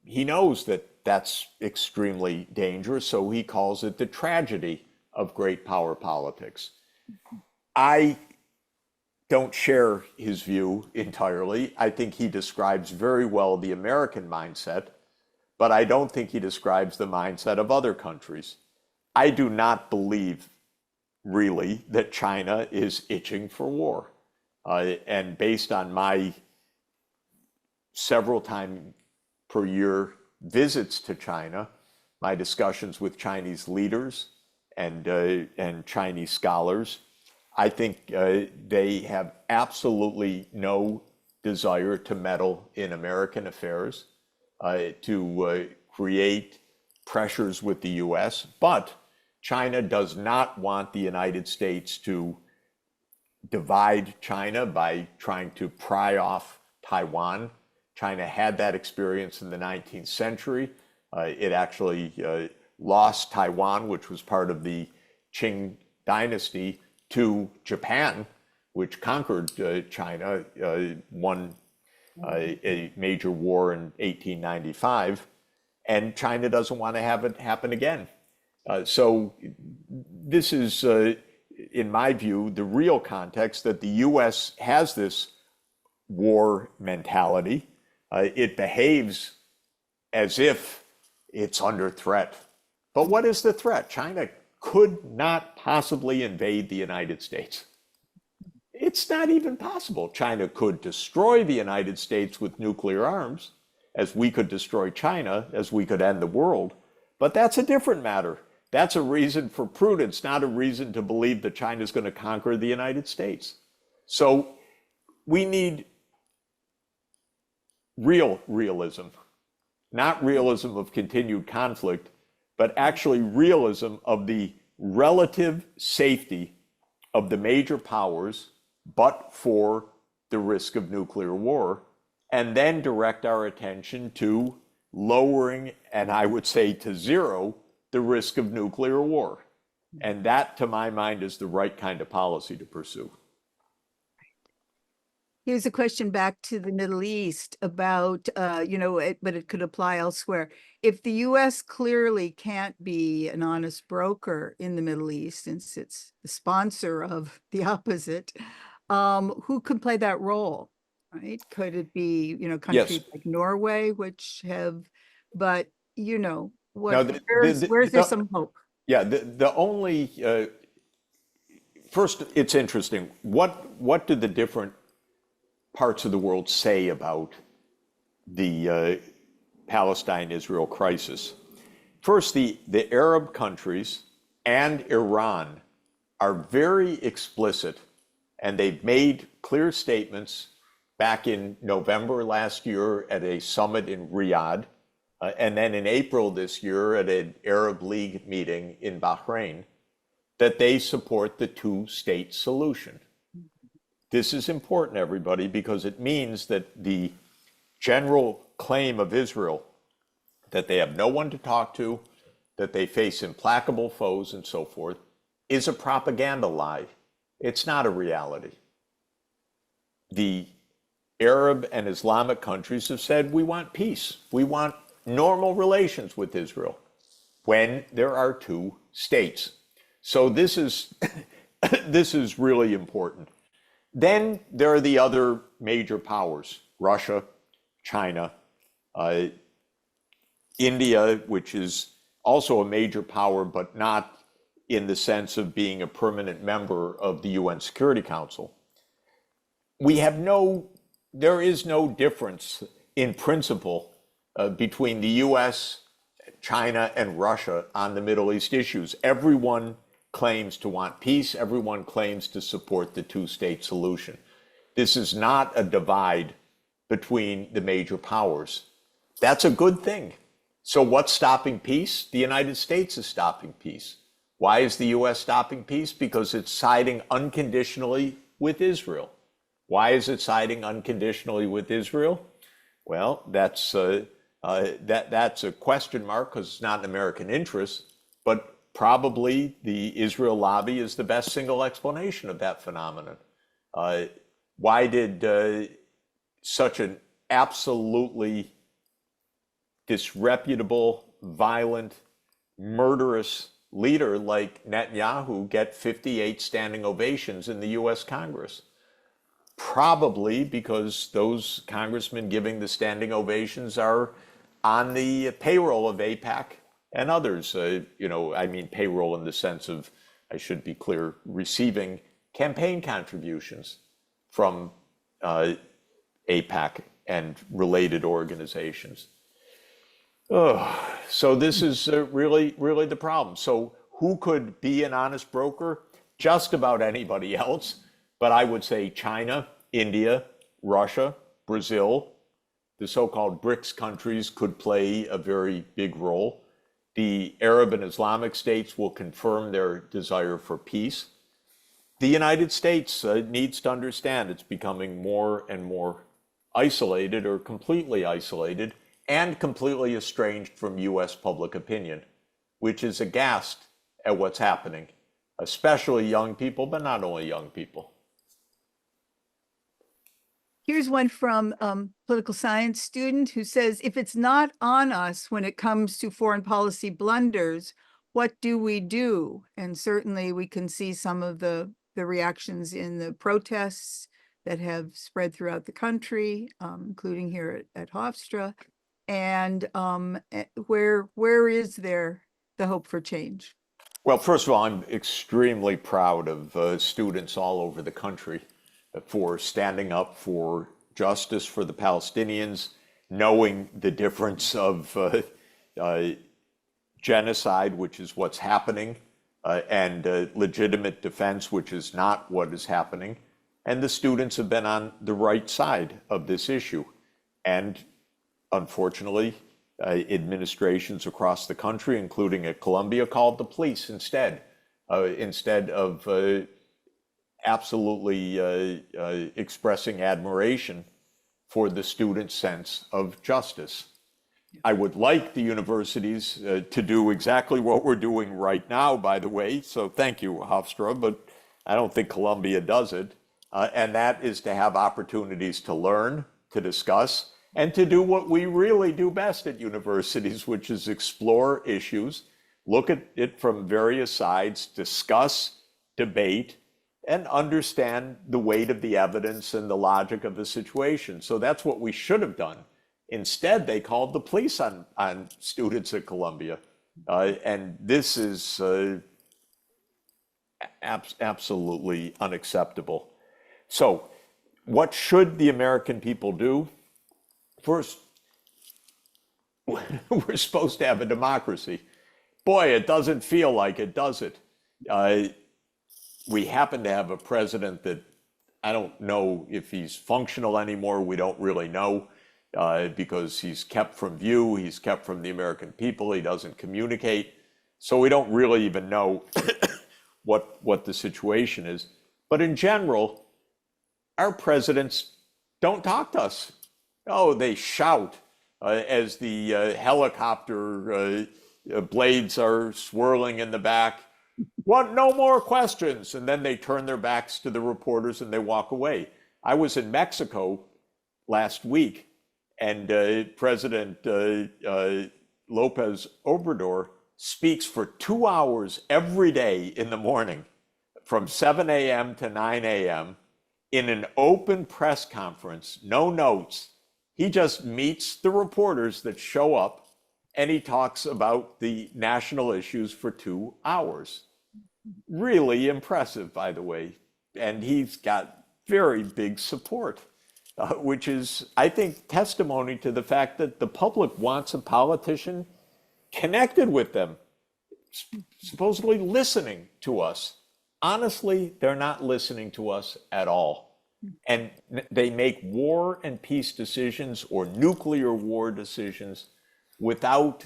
he knows that that's extremely dangerous, so he calls it the tragedy of great power politics. I don't share his view entirely. I think he describes very well the American mindset, but I don't think he describes the mindset of other countries. I do not believe, really, that China is itching for war. And based on my several time per year visits to China, my discussions with Chinese leaders and Chinese scholars, I think they have absolutely no desire to meddle in American affairs, to create pressures with the US, but China does not want the United States to divide China by trying to pry off Taiwan. China had that experience in the 19th century. It actually lost Taiwan, which was part of the Qing dynasty, to Japan, which conquered China, won a major war in 1895, and China doesn't want to have it happen again. So this is, in my view, the real context that the US has this war mentality. It behaves as if it's under threat. But what is the threat? China could not possibly invade the United States. It's not even possible. China could destroy the United States with nuclear arms, as we could destroy China, as we could end the world. But that's a different matter. That's a reason for prudence, not a reason to believe that China is going to conquer the United States. So we need real realism, not realism of continued conflict, but actually realism of the relative safety of the major powers, but for the risk of nuclear war, and then direct our attention to lowering, and I would say to zero, the risk of nuclear war. And that, to my mind, is the right kind of policy to pursue. Here's a question back to the Middle East about, but it could apply elsewhere. If the US clearly can't be an honest broker in the Middle East, since it's the sponsor of the opposite, who could play that role, right? Could it be, countries like Norway, which have, but, where's there some hope? Yeah, the only, first, it's interesting. What do the different parts of the world say about the Palestine-Israel crisis? First, the Arab countries and Iran are very explicit, and they've made clear statements back in November last year at a summit in Riyadh, and then in April this year at an Arab League meeting in Bahrain, that they support the two-state solution. This is important, everybody, because it means that the general claim of Israel that they have no one to talk to, that they face implacable foes and so forth, is a propaganda lie. It's not a reality. The Arab and Islamic countries have said, we want peace. We want normal relations with Israel when there are two states. So this is, this is really important. Then there are the other major powers, Russia, China, India, which is also a major power, but not in the sense of being a permanent member of the UN Security Council. There is no difference in principle between the US, China, and Russia on the Middle East issues. Everyone claims to want peace. Everyone claims to support the two-state solution. This is not a divide between the major powers. That's a good thing. So what's stopping peace? The United States is stopping peace. Why is the US stopping peace? Because it's siding unconditionally with Israel. Why is it siding unconditionally with Israel? Well, that's a question mark because it's not in American interest, but probably the Israel lobby is the best single explanation of that phenomenon. Why did such an absolutely disreputable, violent, murderous leader like Netanyahu get 58 standing ovations in the US Congress? Probably because those congressmen giving the standing ovations are on the payroll of AIPAC and others. I mean payroll in the sense of, I should be clear, receiving campaign contributions from AIPAC and related organizations. So this is really the problem. So who could be an honest broker? Just about anybody else. But I would say China, India, Russia, Brazil, the so-called BRICS countries could play a very big role. The Arab and Islamic states will confirm their desire for peace. The United States needs to understand it's becoming more and more isolated or completely isolated and completely estranged from US public opinion, which is aghast at what's happening, especially young people, but not only young people. Here's one from political science student who says, if it's not on us when it comes to foreign policy blunders, what do we do? And certainly we can see some of the reactions in the protests that have spread throughout the country, including here at Hofstra. And where is there the hope for change? Well, first of all, I'm extremely proud of students all over the country for standing up for justice for the Palestinians, knowing the difference of genocide, which is what's happening, and legitimate defense, which is not what is happening. And the students have been on the right side of this issue. And unfortunately, administrations across the country, including at Columbia, called the police instead of absolutely expressing admiration for the students' sense of justice. I would like the universities to do exactly what we're doing right now, by the way, so thank you, Hofstra, but I don't think Columbia does it, and that is to have opportunities to learn, to discuss, and to do what we really do best at universities, which is explore issues, look at it from various sides, discuss, debate, and understand the weight of the evidence and the logic of the situation. So that's what we should have done. Instead, they called the police on students at Columbia. And this is absolutely unacceptable. So what should the American people do? First, we're supposed to have a democracy. boy, it doesn't feel like it, does it? We happen to have a president that I don't know if he's functional anymore. We don't really know because he's kept from view. He's kept from the American people. He doesn't communicate. So we don't really even know what the situation is. But in general, our presidents don't talk to us. Oh, they shout as the helicopter blades are swirling in the back. Want no more questions. And then they turn their backs to the reporters and they walk away. I was in Mexico last week, and President Lopez Obrador speaks for 2 hours every day in the morning from 7 a.m. to 9 a.m. in an open press conference, no notes. He just meets the reporters that show up and he talks about the national issues for 2 hours. Really impressive, by the way. And he's got very big support, which is, I think, testimony to the fact that the public wants a politician connected with them, supposedly listening to us. Honestly, they're not listening to us at all. And they make war and peace decisions or nuclear war decisions without,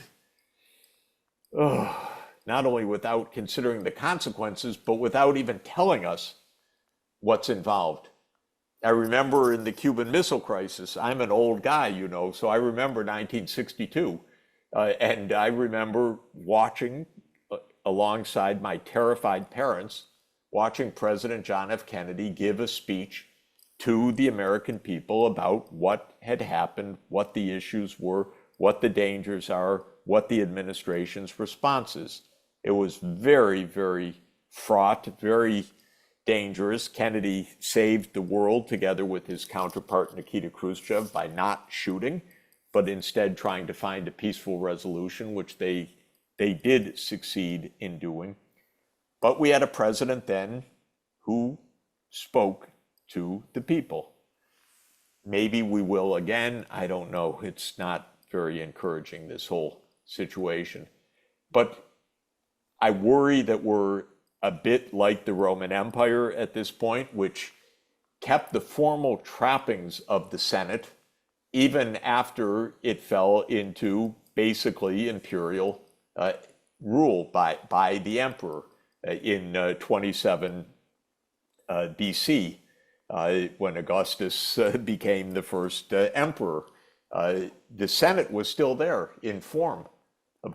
not only without considering the consequences, but without even telling us what's involved. I remember in the Cuban Missile Crisis, I'm an old guy, you know, so I remember 1962. And I remember watching alongside my terrified parents, watching President John F. Kennedy give a speech to the American people about what had happened, what the issues were, what the dangers are, what the administration's response is. It was very, very fraught, very dangerous. Kennedy saved the world together with his counterpart Nikita Khrushchev by not shooting, but instead trying to find a peaceful resolution, which they did succeed in doing. But we had a president then who spoke to the people. Maybe we will again, I don't know. It's not very encouraging, this whole situation. But I worry that we're a bit like the Roman Empire at this point, which kept the formal trappings of the Senate even after it fell into basically imperial rule by the emperor in 27 BC, when Augustus became the first emperor. The Senate was still there in form,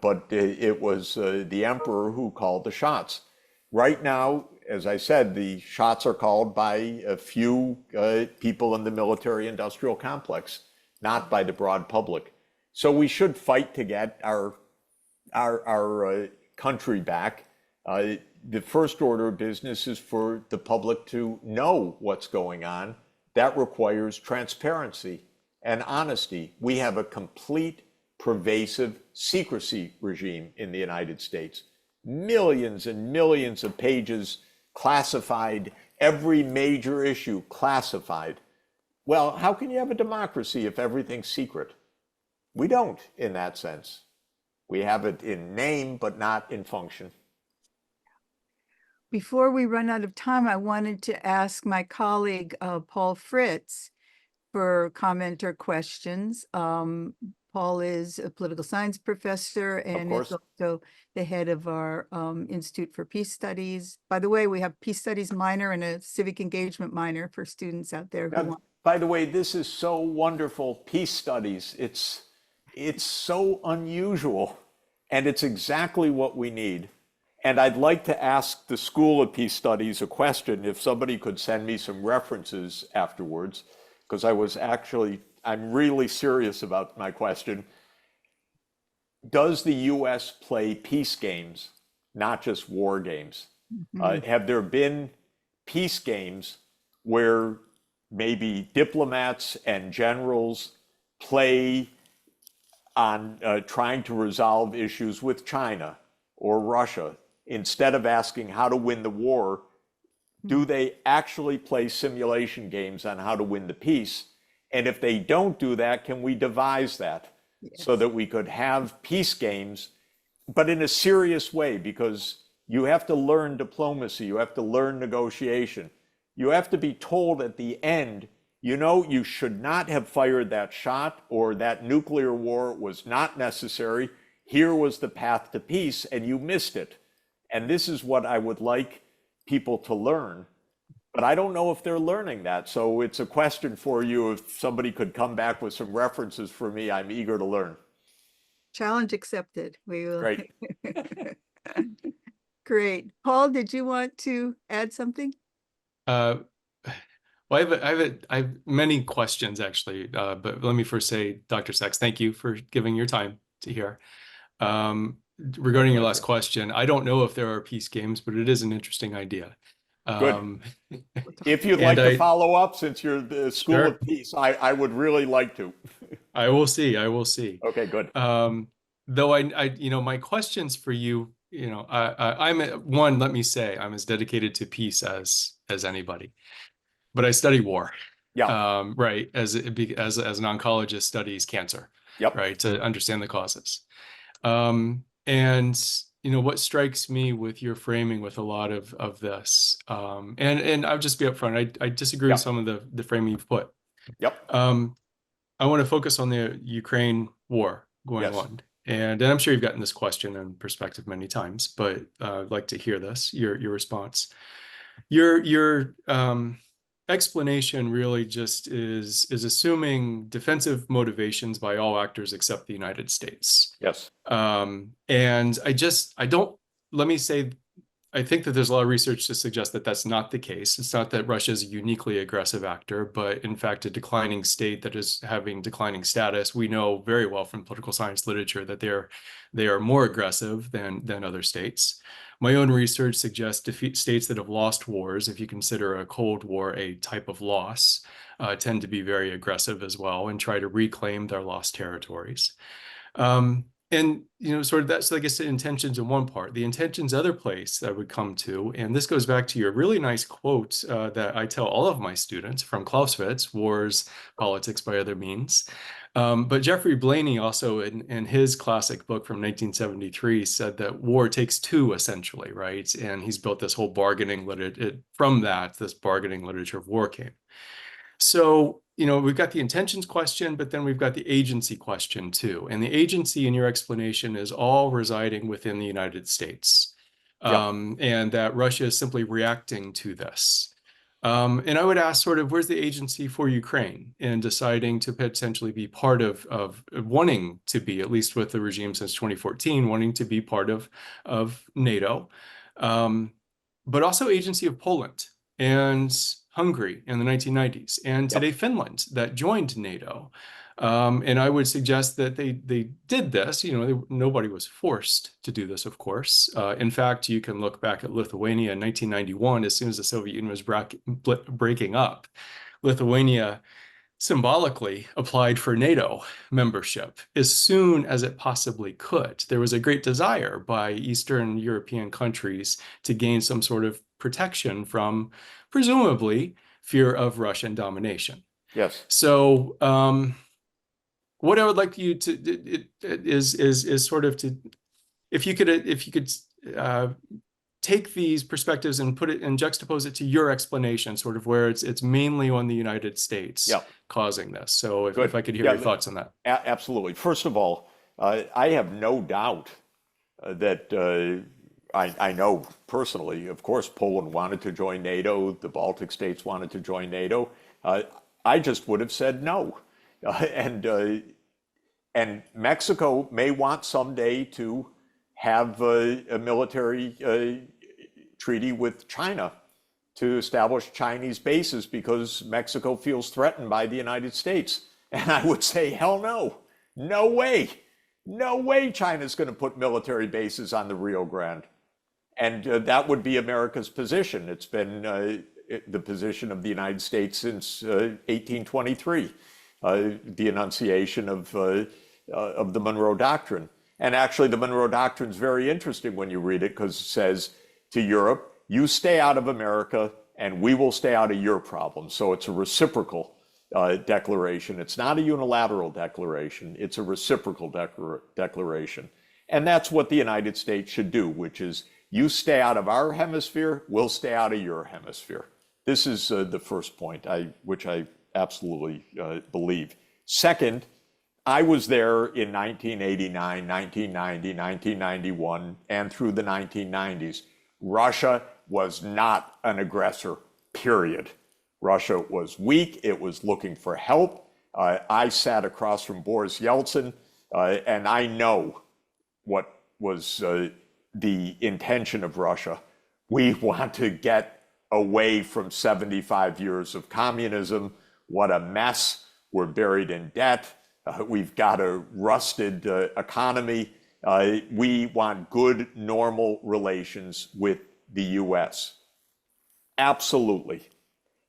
but it was the emperor who called the shots. Right now, as I said, the shots are called by a few people in the military-industrial complex, not by the broad public. So we should fight to get our country back. The first order of business is for the public to know what's going on. That requires transparency and honesty. We have a complete, pervasive secrecy regime in the United States. Millions and millions of pages classified, every major issue classified. Well, how can you have a democracy if everything's secret? We don't in that sense. We have it in name, but not in function. Before we run out of time, I wanted to ask my colleague, Paul Fritz, for comment or questions. Paul is a political science professor and is also the head of our Institute for Peace Studies. By the way, we have Peace Studies minor and a civic engagement minor for students out there who want. By the way, this is so wonderful. Peace Studies, it's so unusual, and it's exactly what we need. And I'd like to ask the School of Peace Studies a question, if somebody could send me some references afterwards, because I'm really serious about my question. Does the US play peace games, not just war games? Mm-hmm. Have there been peace games where maybe diplomats and generals play on trying to resolve issues with China or Russia? Instead of asking how to win the war, do they actually play simulation games on how to win the peace? And if they don't do that, can we devise that? Yes. So that we could have peace games but in a serious way, because you have to learn diplomacy, you have to learn negotiation. You have to be told at the end, you know, you should not have fired that shot, or that nuclear war was not necessary. Here was the path to peace, and you missed it. And this is what I would like people to learn. But I don't know if they're learning that. So it's a question for you. If somebody could come back with some references for me, I'm eager to learn. Challenge accepted. We will. Great. Great. Paul, did you want to add something? Well, I have many questions actually, but let me first say, Dr. Sachs, thank you for giving your time to hear. Regarding your last question, I don't know if there are peace games, but it is an interesting idea. Good. If you'd like to follow up, since you're the School Sure. of Peace, I would really like to. I will see. I will see. Okay, good. Though my questions for you, I'm one. Let me say, I'm as dedicated to peace as anybody, but I study war. Yeah. Right. As an oncologist studies cancer. Yep. Right. To understand the causes. And what strikes me with your framing with a lot of this, and I'll just be upfront. I disagree with some of the framing you've put. Yep. I want to focus on the Ukraine war going on. And I'm sure you've gotten this question and perspective many times, but I'd like to hear your response. Your explanation really just is assuming defensive motivations by all actors except the United States. Yes. And let me say, I think that there's a lot of research to suggest that that's not the case. It's not that Russia is a uniquely aggressive actor, but in fact, a declining state that is having declining status. We know very well from political science literature that they are more aggressive than other states. My own research suggests states that have lost wars, if you consider a Cold War a type of loss, tend to be very aggressive as well and try to reclaim their lost territories. And, sort of that's, I guess, the intentions in one part. The intentions other place that I would come to, and this goes back to your really nice quote that I tell all of my students from Clausewitz, Wars, Politics by Other Means. But Jeffrey Blaney also in his classic book from 1973 said that war takes two, essentially, right? And he's built this whole bargaining literature. From that, this bargaining literature of war came. So, we've got the intentions question, but then we've got the agency question too. And the agency in your explanation is all residing within the United States. And that Russia is simply reacting to this. And I would ask sort of, where's the agency for Ukraine in deciding to potentially be part of wanting to be, at least with the regime since 2014, wanting to be part of NATO, but also agency of Poland and Hungary in the 1990s, and today Finland that joined NATO. And I would suggest that they did this. Nobody was forced to do this, of course. In fact, you can look back at Lithuania in 1991, as soon as the Soviet Union was breaking up. Lithuania symbolically applied for NATO membership as soon as it possibly could. There was a great desire by Eastern European countries to gain some sort of protection from, presumably, fear of Russian domination. Yes. So what I would like you to is sort of to, if you could take these perspectives and put it and juxtapose it to your explanation, sort of where it's mainly on the United States causing this. So if I could hear your thoughts on that. Absolutely. First of all, I have no doubt that I know personally, of course, Poland wanted to join NATO, the Baltic states wanted to join NATO. I just would have said no. And Mexico may want someday to have a military treaty with China to establish Chinese bases because Mexico feels threatened by the United States. And I would say, hell no, no way. No way China's going to put military bases on the Rio Grande. And that would be America's position. It's been the position of the United States since 1823, the enunciation of the Monroe Doctrine. And actually, the Monroe Doctrine is very interesting when you read it, because it says to Europe, you stay out of America and we will stay out of your problems. So it's a reciprocal declaration. It's not a unilateral declaration. It's a reciprocal declaration. And that's what the United States should do, which is you stay out of our hemisphere, we'll stay out of your hemisphere. This is the first point, which I absolutely believe. Second, I was there in 1989, 1990, 1991, and through the 1990s. Russia was not an aggressor, period. Russia was weak. It was looking for help. I sat across from Boris Yeltsin, and I know what was the intention of Russia. We want to get away from 75 years of communism. What a mess. We're buried in debt. We've got a rusted economy. We want good, normal relations with the US. Absolutely.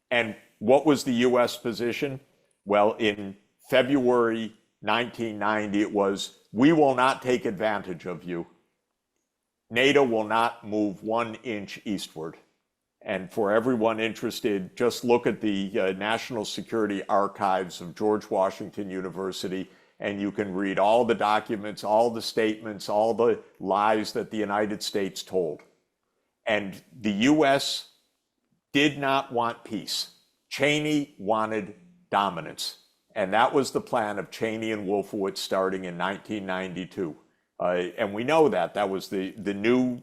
And what was the US position? Well, in February 1990, it was, we will not take advantage of you. NATO will not move 1 inch eastward. And for everyone interested, just look at the National Security Archives of George Washington University, and you can read all the documents, all the statements, all the lies that the United States told. And the US did not want peace. Cheney wanted dominance. And that was the plan of Cheney and Wolfowitz starting in 1992. And we know that. That was the new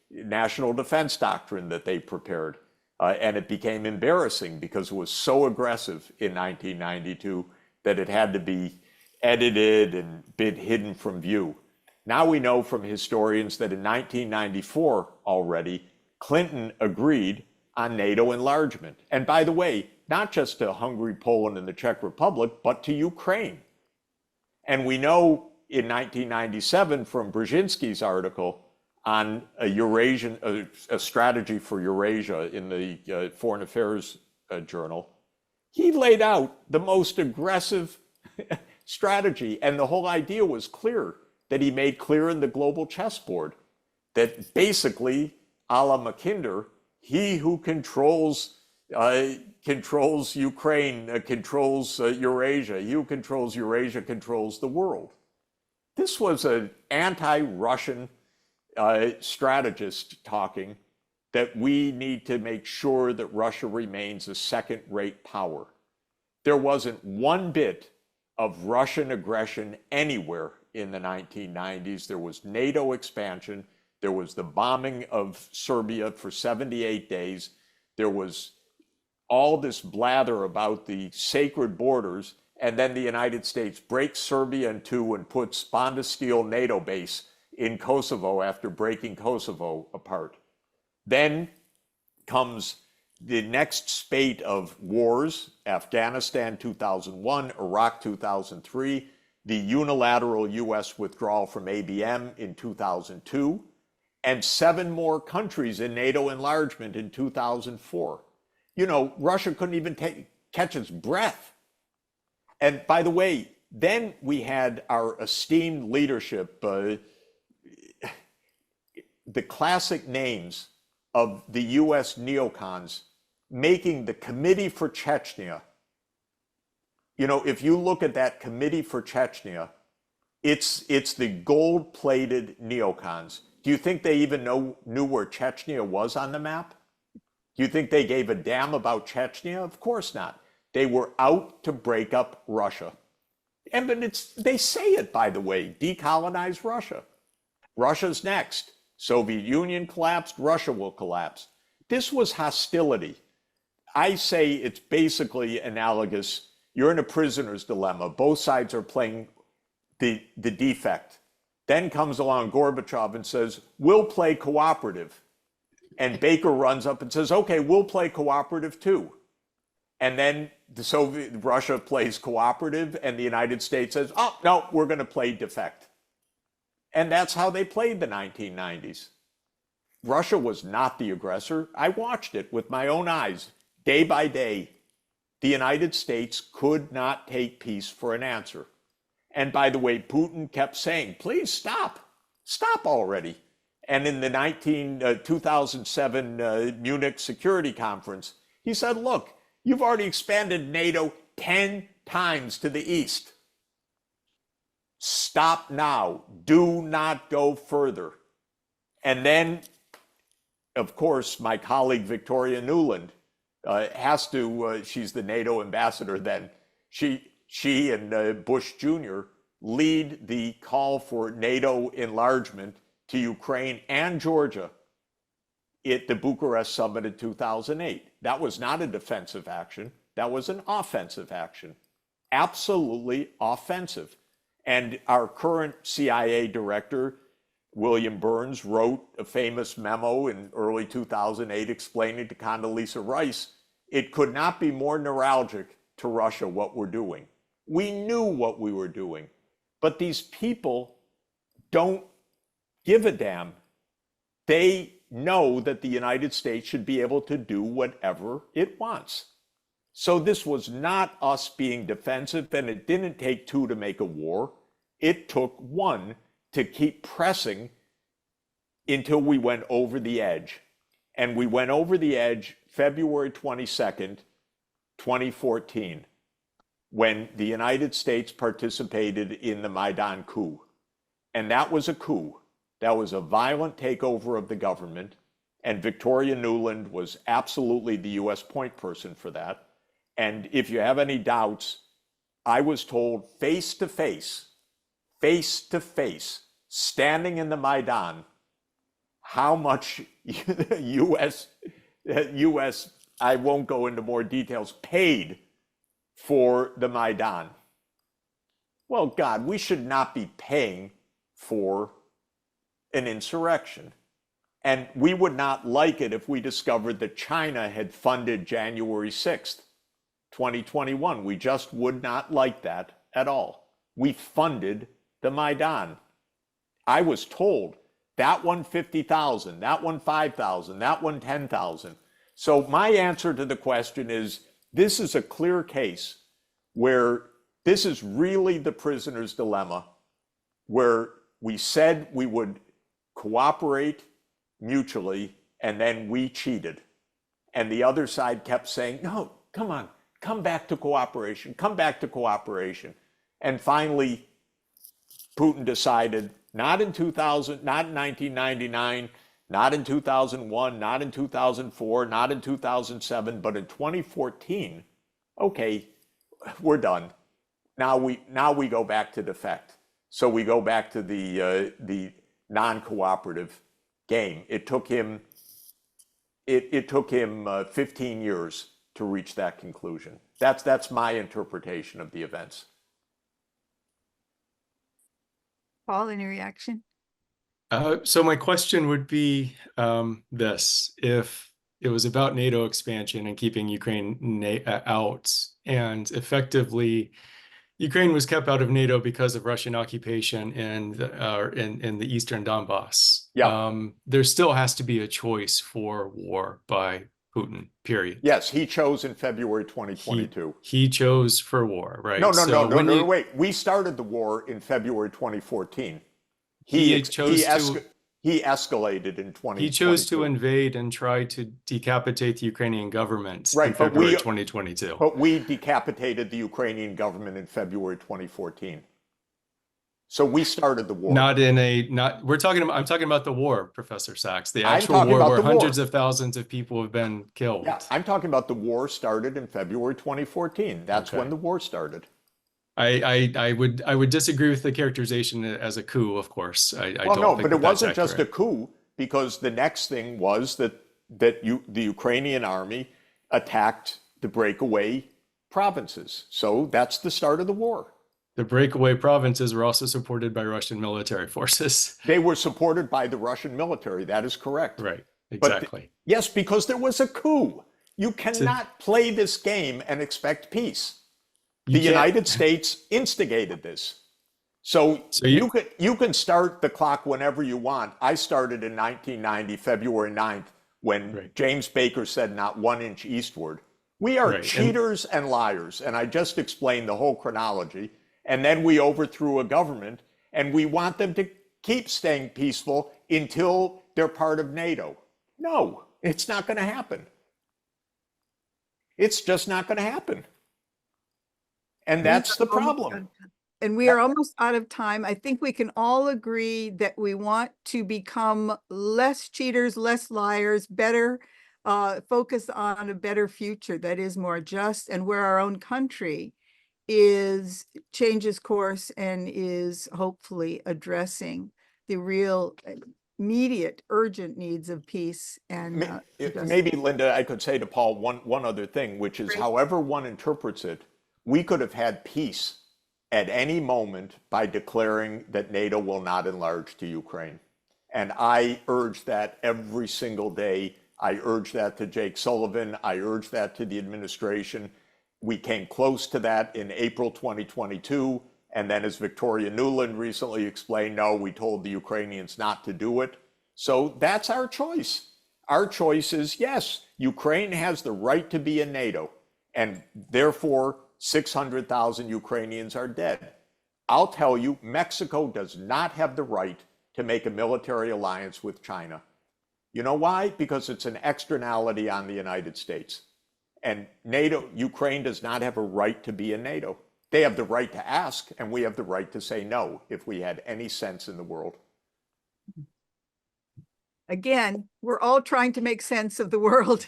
national defense doctrine that they prepared. And it became embarrassing because it was so aggressive in 1992 that it had to be edited and been hidden from view. Now we know from historians that in 1994 already, Clinton agreed on NATO enlargement. And by the way, not just to Hungary, Poland, and the Czech Republic, but to Ukraine. And we know in 1997 from Brzezinski's article on a strategy for Eurasia in the Foreign Affairs Journal, he laid out the most aggressive strategy. And the whole idea was clear, that he made clear in the global chessboard, that basically, a la Mackinder, he who controls Ukraine, controls Eurasia. He who controls Eurasia controls the world. This was an anti-Russian strategist talking that we need to make sure that Russia remains a second-rate power. There wasn't one bit of Russian aggression anywhere in the 1990s. There was NATO expansion. There was the bombing of Serbia for 78 days. There was all this blather about the sacred borders, and then the United States breaks Serbia in two and puts Bonda Steel NATO base in Kosovo after breaking Kosovo apart. Then comes the next spate of wars: Afghanistan 2001, Iraq 2003, the unilateral US withdrawal from ABM in 2002, and 7 more countries in NATO enlargement in 2004. You know, Russia couldn't even catch its breath. And by the way, then we had our esteemed leadership, the classic names of the US neocons making the Committee for Chechnya. You know, if you look at that Committee for Chechnya, it's the gold-plated neocons. Do you think they even knew where Chechnya was on the map? Do you think they gave a damn about Chechnya? Of course not. They were out to break up Russia. And but they say it, by the way, decolonize Russia. Russia's next. Soviet Union collapsed, Russia will collapse. This was hostility. I say it's basically analogous. You're in a prisoner's dilemma. Both sides are playing the defect. Then comes along Gorbachev and says, we'll play cooperative. And Baker runs up and says, okay, we'll play cooperative too. And then Russia plays cooperative, and the United States says, oh, no, we're going to play defect. And that's how they played the 1990s. Russia was not the aggressor. I watched it with my own eyes, day by day. The United States could not take peace for an answer. And by the way, Putin kept saying, please stop already. And in the 2007 Munich Security Conference, he said, look, you've already expanded NATO 10 times to the east. stop now, do not go further. And then, of course, my colleague Victoria Nuland has to, she's the NATO ambassador then, she and Bush Jr. lead the call for NATO enlargement to Ukraine and Georgia at the Bucharest summit in 2008. That was not a defensive action. That was an offensive action. Absolutely offensive. And our current CIA director, William Burns, wrote a famous memo in early 2008 explaining to Condoleezza Rice, it could not be more neuralgic to Russia what we're doing. We knew what we were doing, but these people don't give a damn. They know that the United States should be able to do whatever it wants. So this was not us being defensive, and it didn't take two to make a war. It took one to keep pressing until we went over the edge. And we went over the edge February 22nd, 2014, when the United States participated in the Maidan coup. And that was a coup. That was a violent takeover of the government. And Victoria Nuland was absolutely the US point person for that. And if you have any doubts, I was told face to face, standing in the Maidan, how much US, I won't go into more details, paid for the Maidan. Well, God, we should not be paying for an insurrection. And we would not like it if we discovered that China had funded January 6th, 2021. We just would not like that at all. We funded the Maidan. I was told that one 50,000, that one 5,000, that one 10,000. So my answer to the question is, this is a clear case where this is really the prisoner's dilemma, where we said we would cooperate mutually, and then we cheated. And the other side kept saying, no, come on, come back to cooperation, come back to cooperation. And finally, Putin decided, not in 2000, not in 1999, not in 2001, not in 2004, not in 2007, but in 2014, okay, we're done. Now we go back to defect. So we go back to the non-cooperative game. It took him 15 years to reach that conclusion. That's my interpretation of the events. Paul, any reaction? So my question would be this: if it was about NATO expansion and keeping Ukraine out, and effectively Ukraine was kept out of NATO because of Russian occupation in the eastern Donbass, there still has to be a choice for war by Putin, period. Yes, he chose in February 2022. He chose for war, right? No, wait. We started the war in February 2014. He escalated in 2022. He chose to invade and try to decapitate the Ukrainian government in February 2022. But we decapitated the Ukrainian government in February 2014. So we started the war. I'm talking about the war, Professor Sachs, the actual war where hundreds of thousands of people have been killed. Yeah, I'm talking about the war started in February 2014. That's when the war started. I would disagree with the characterization as a coup, of course. But it wasn't just a coup, because the next thing was that the Ukrainian army attacked the breakaway provinces. So that's the start of the war. The breakaway provinces were also supported by Russian military forces. They were supported by the Russian military. That is correct. Right. Exactly. Yes, because there was a coup. You cannot play this game and expect peace. The United States instigated this. So you can start the clock whenever you want. I started in 1990, February 9th, when James Baker said not 1 inch eastward. We are cheaters and liars. And I just explained the whole chronology. And then we overthrew a government, and we want them to keep staying peaceful until they're part of NATO. No, it's not going to happen. It's just not going to happen. And that's the problem. And we are almost out of time. I think we can all agree that we want to become less cheaters, less liars, better, focus on a better future that is more just, and where our own country changes course and is hopefully addressing the real immediate, urgent needs of peace and Maybe, Linda, I could say to Paul one other thing, which is, Great. however one interprets it, we could have had peace at any moment by declaring that NATO will not enlarge to Ukraine. And I urge that every single day. I urge that to Jake Sullivan. I urge that to the administration. We came close to that in April 2022. And then, as Victoria Nuland recently explained, no, we told the Ukrainians not to do it. So that's our choice. Our choice is, yes, Ukraine has the right to be in NATO, and therefore 600,000 Ukrainians are dead. I'll tell you, Mexico does not have the right to make a military alliance with China. You know why? Because it's an externality on the United States. And NATO, Ukraine does not have a right to be in NATO. They have the right to ask, and we have the right to say no if we had any sense in the world. Again, we're all trying to make sense of the world,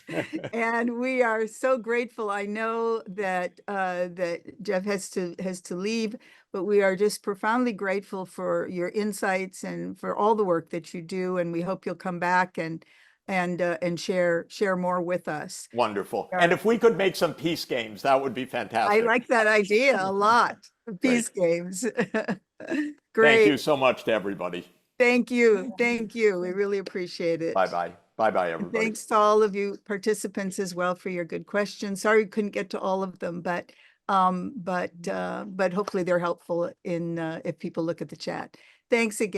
and we are so grateful. I know that that Jeff has to leave, but we are just profoundly grateful for your insights and for all the work that you do. And we hope you'll come back and share more with us. Wonderful. And if we could make some peace games, that would be fantastic. I like that idea a lot. Peace games. Great. Thank you so much to everybody. Thank you. Thank you. We really appreciate it. Bye-bye. Bye-bye, everybody. Thanks to all of you participants as well for your good questions. Sorry we couldn't get to all of them, but hopefully they're helpful in if people look at the chat. Thanks again.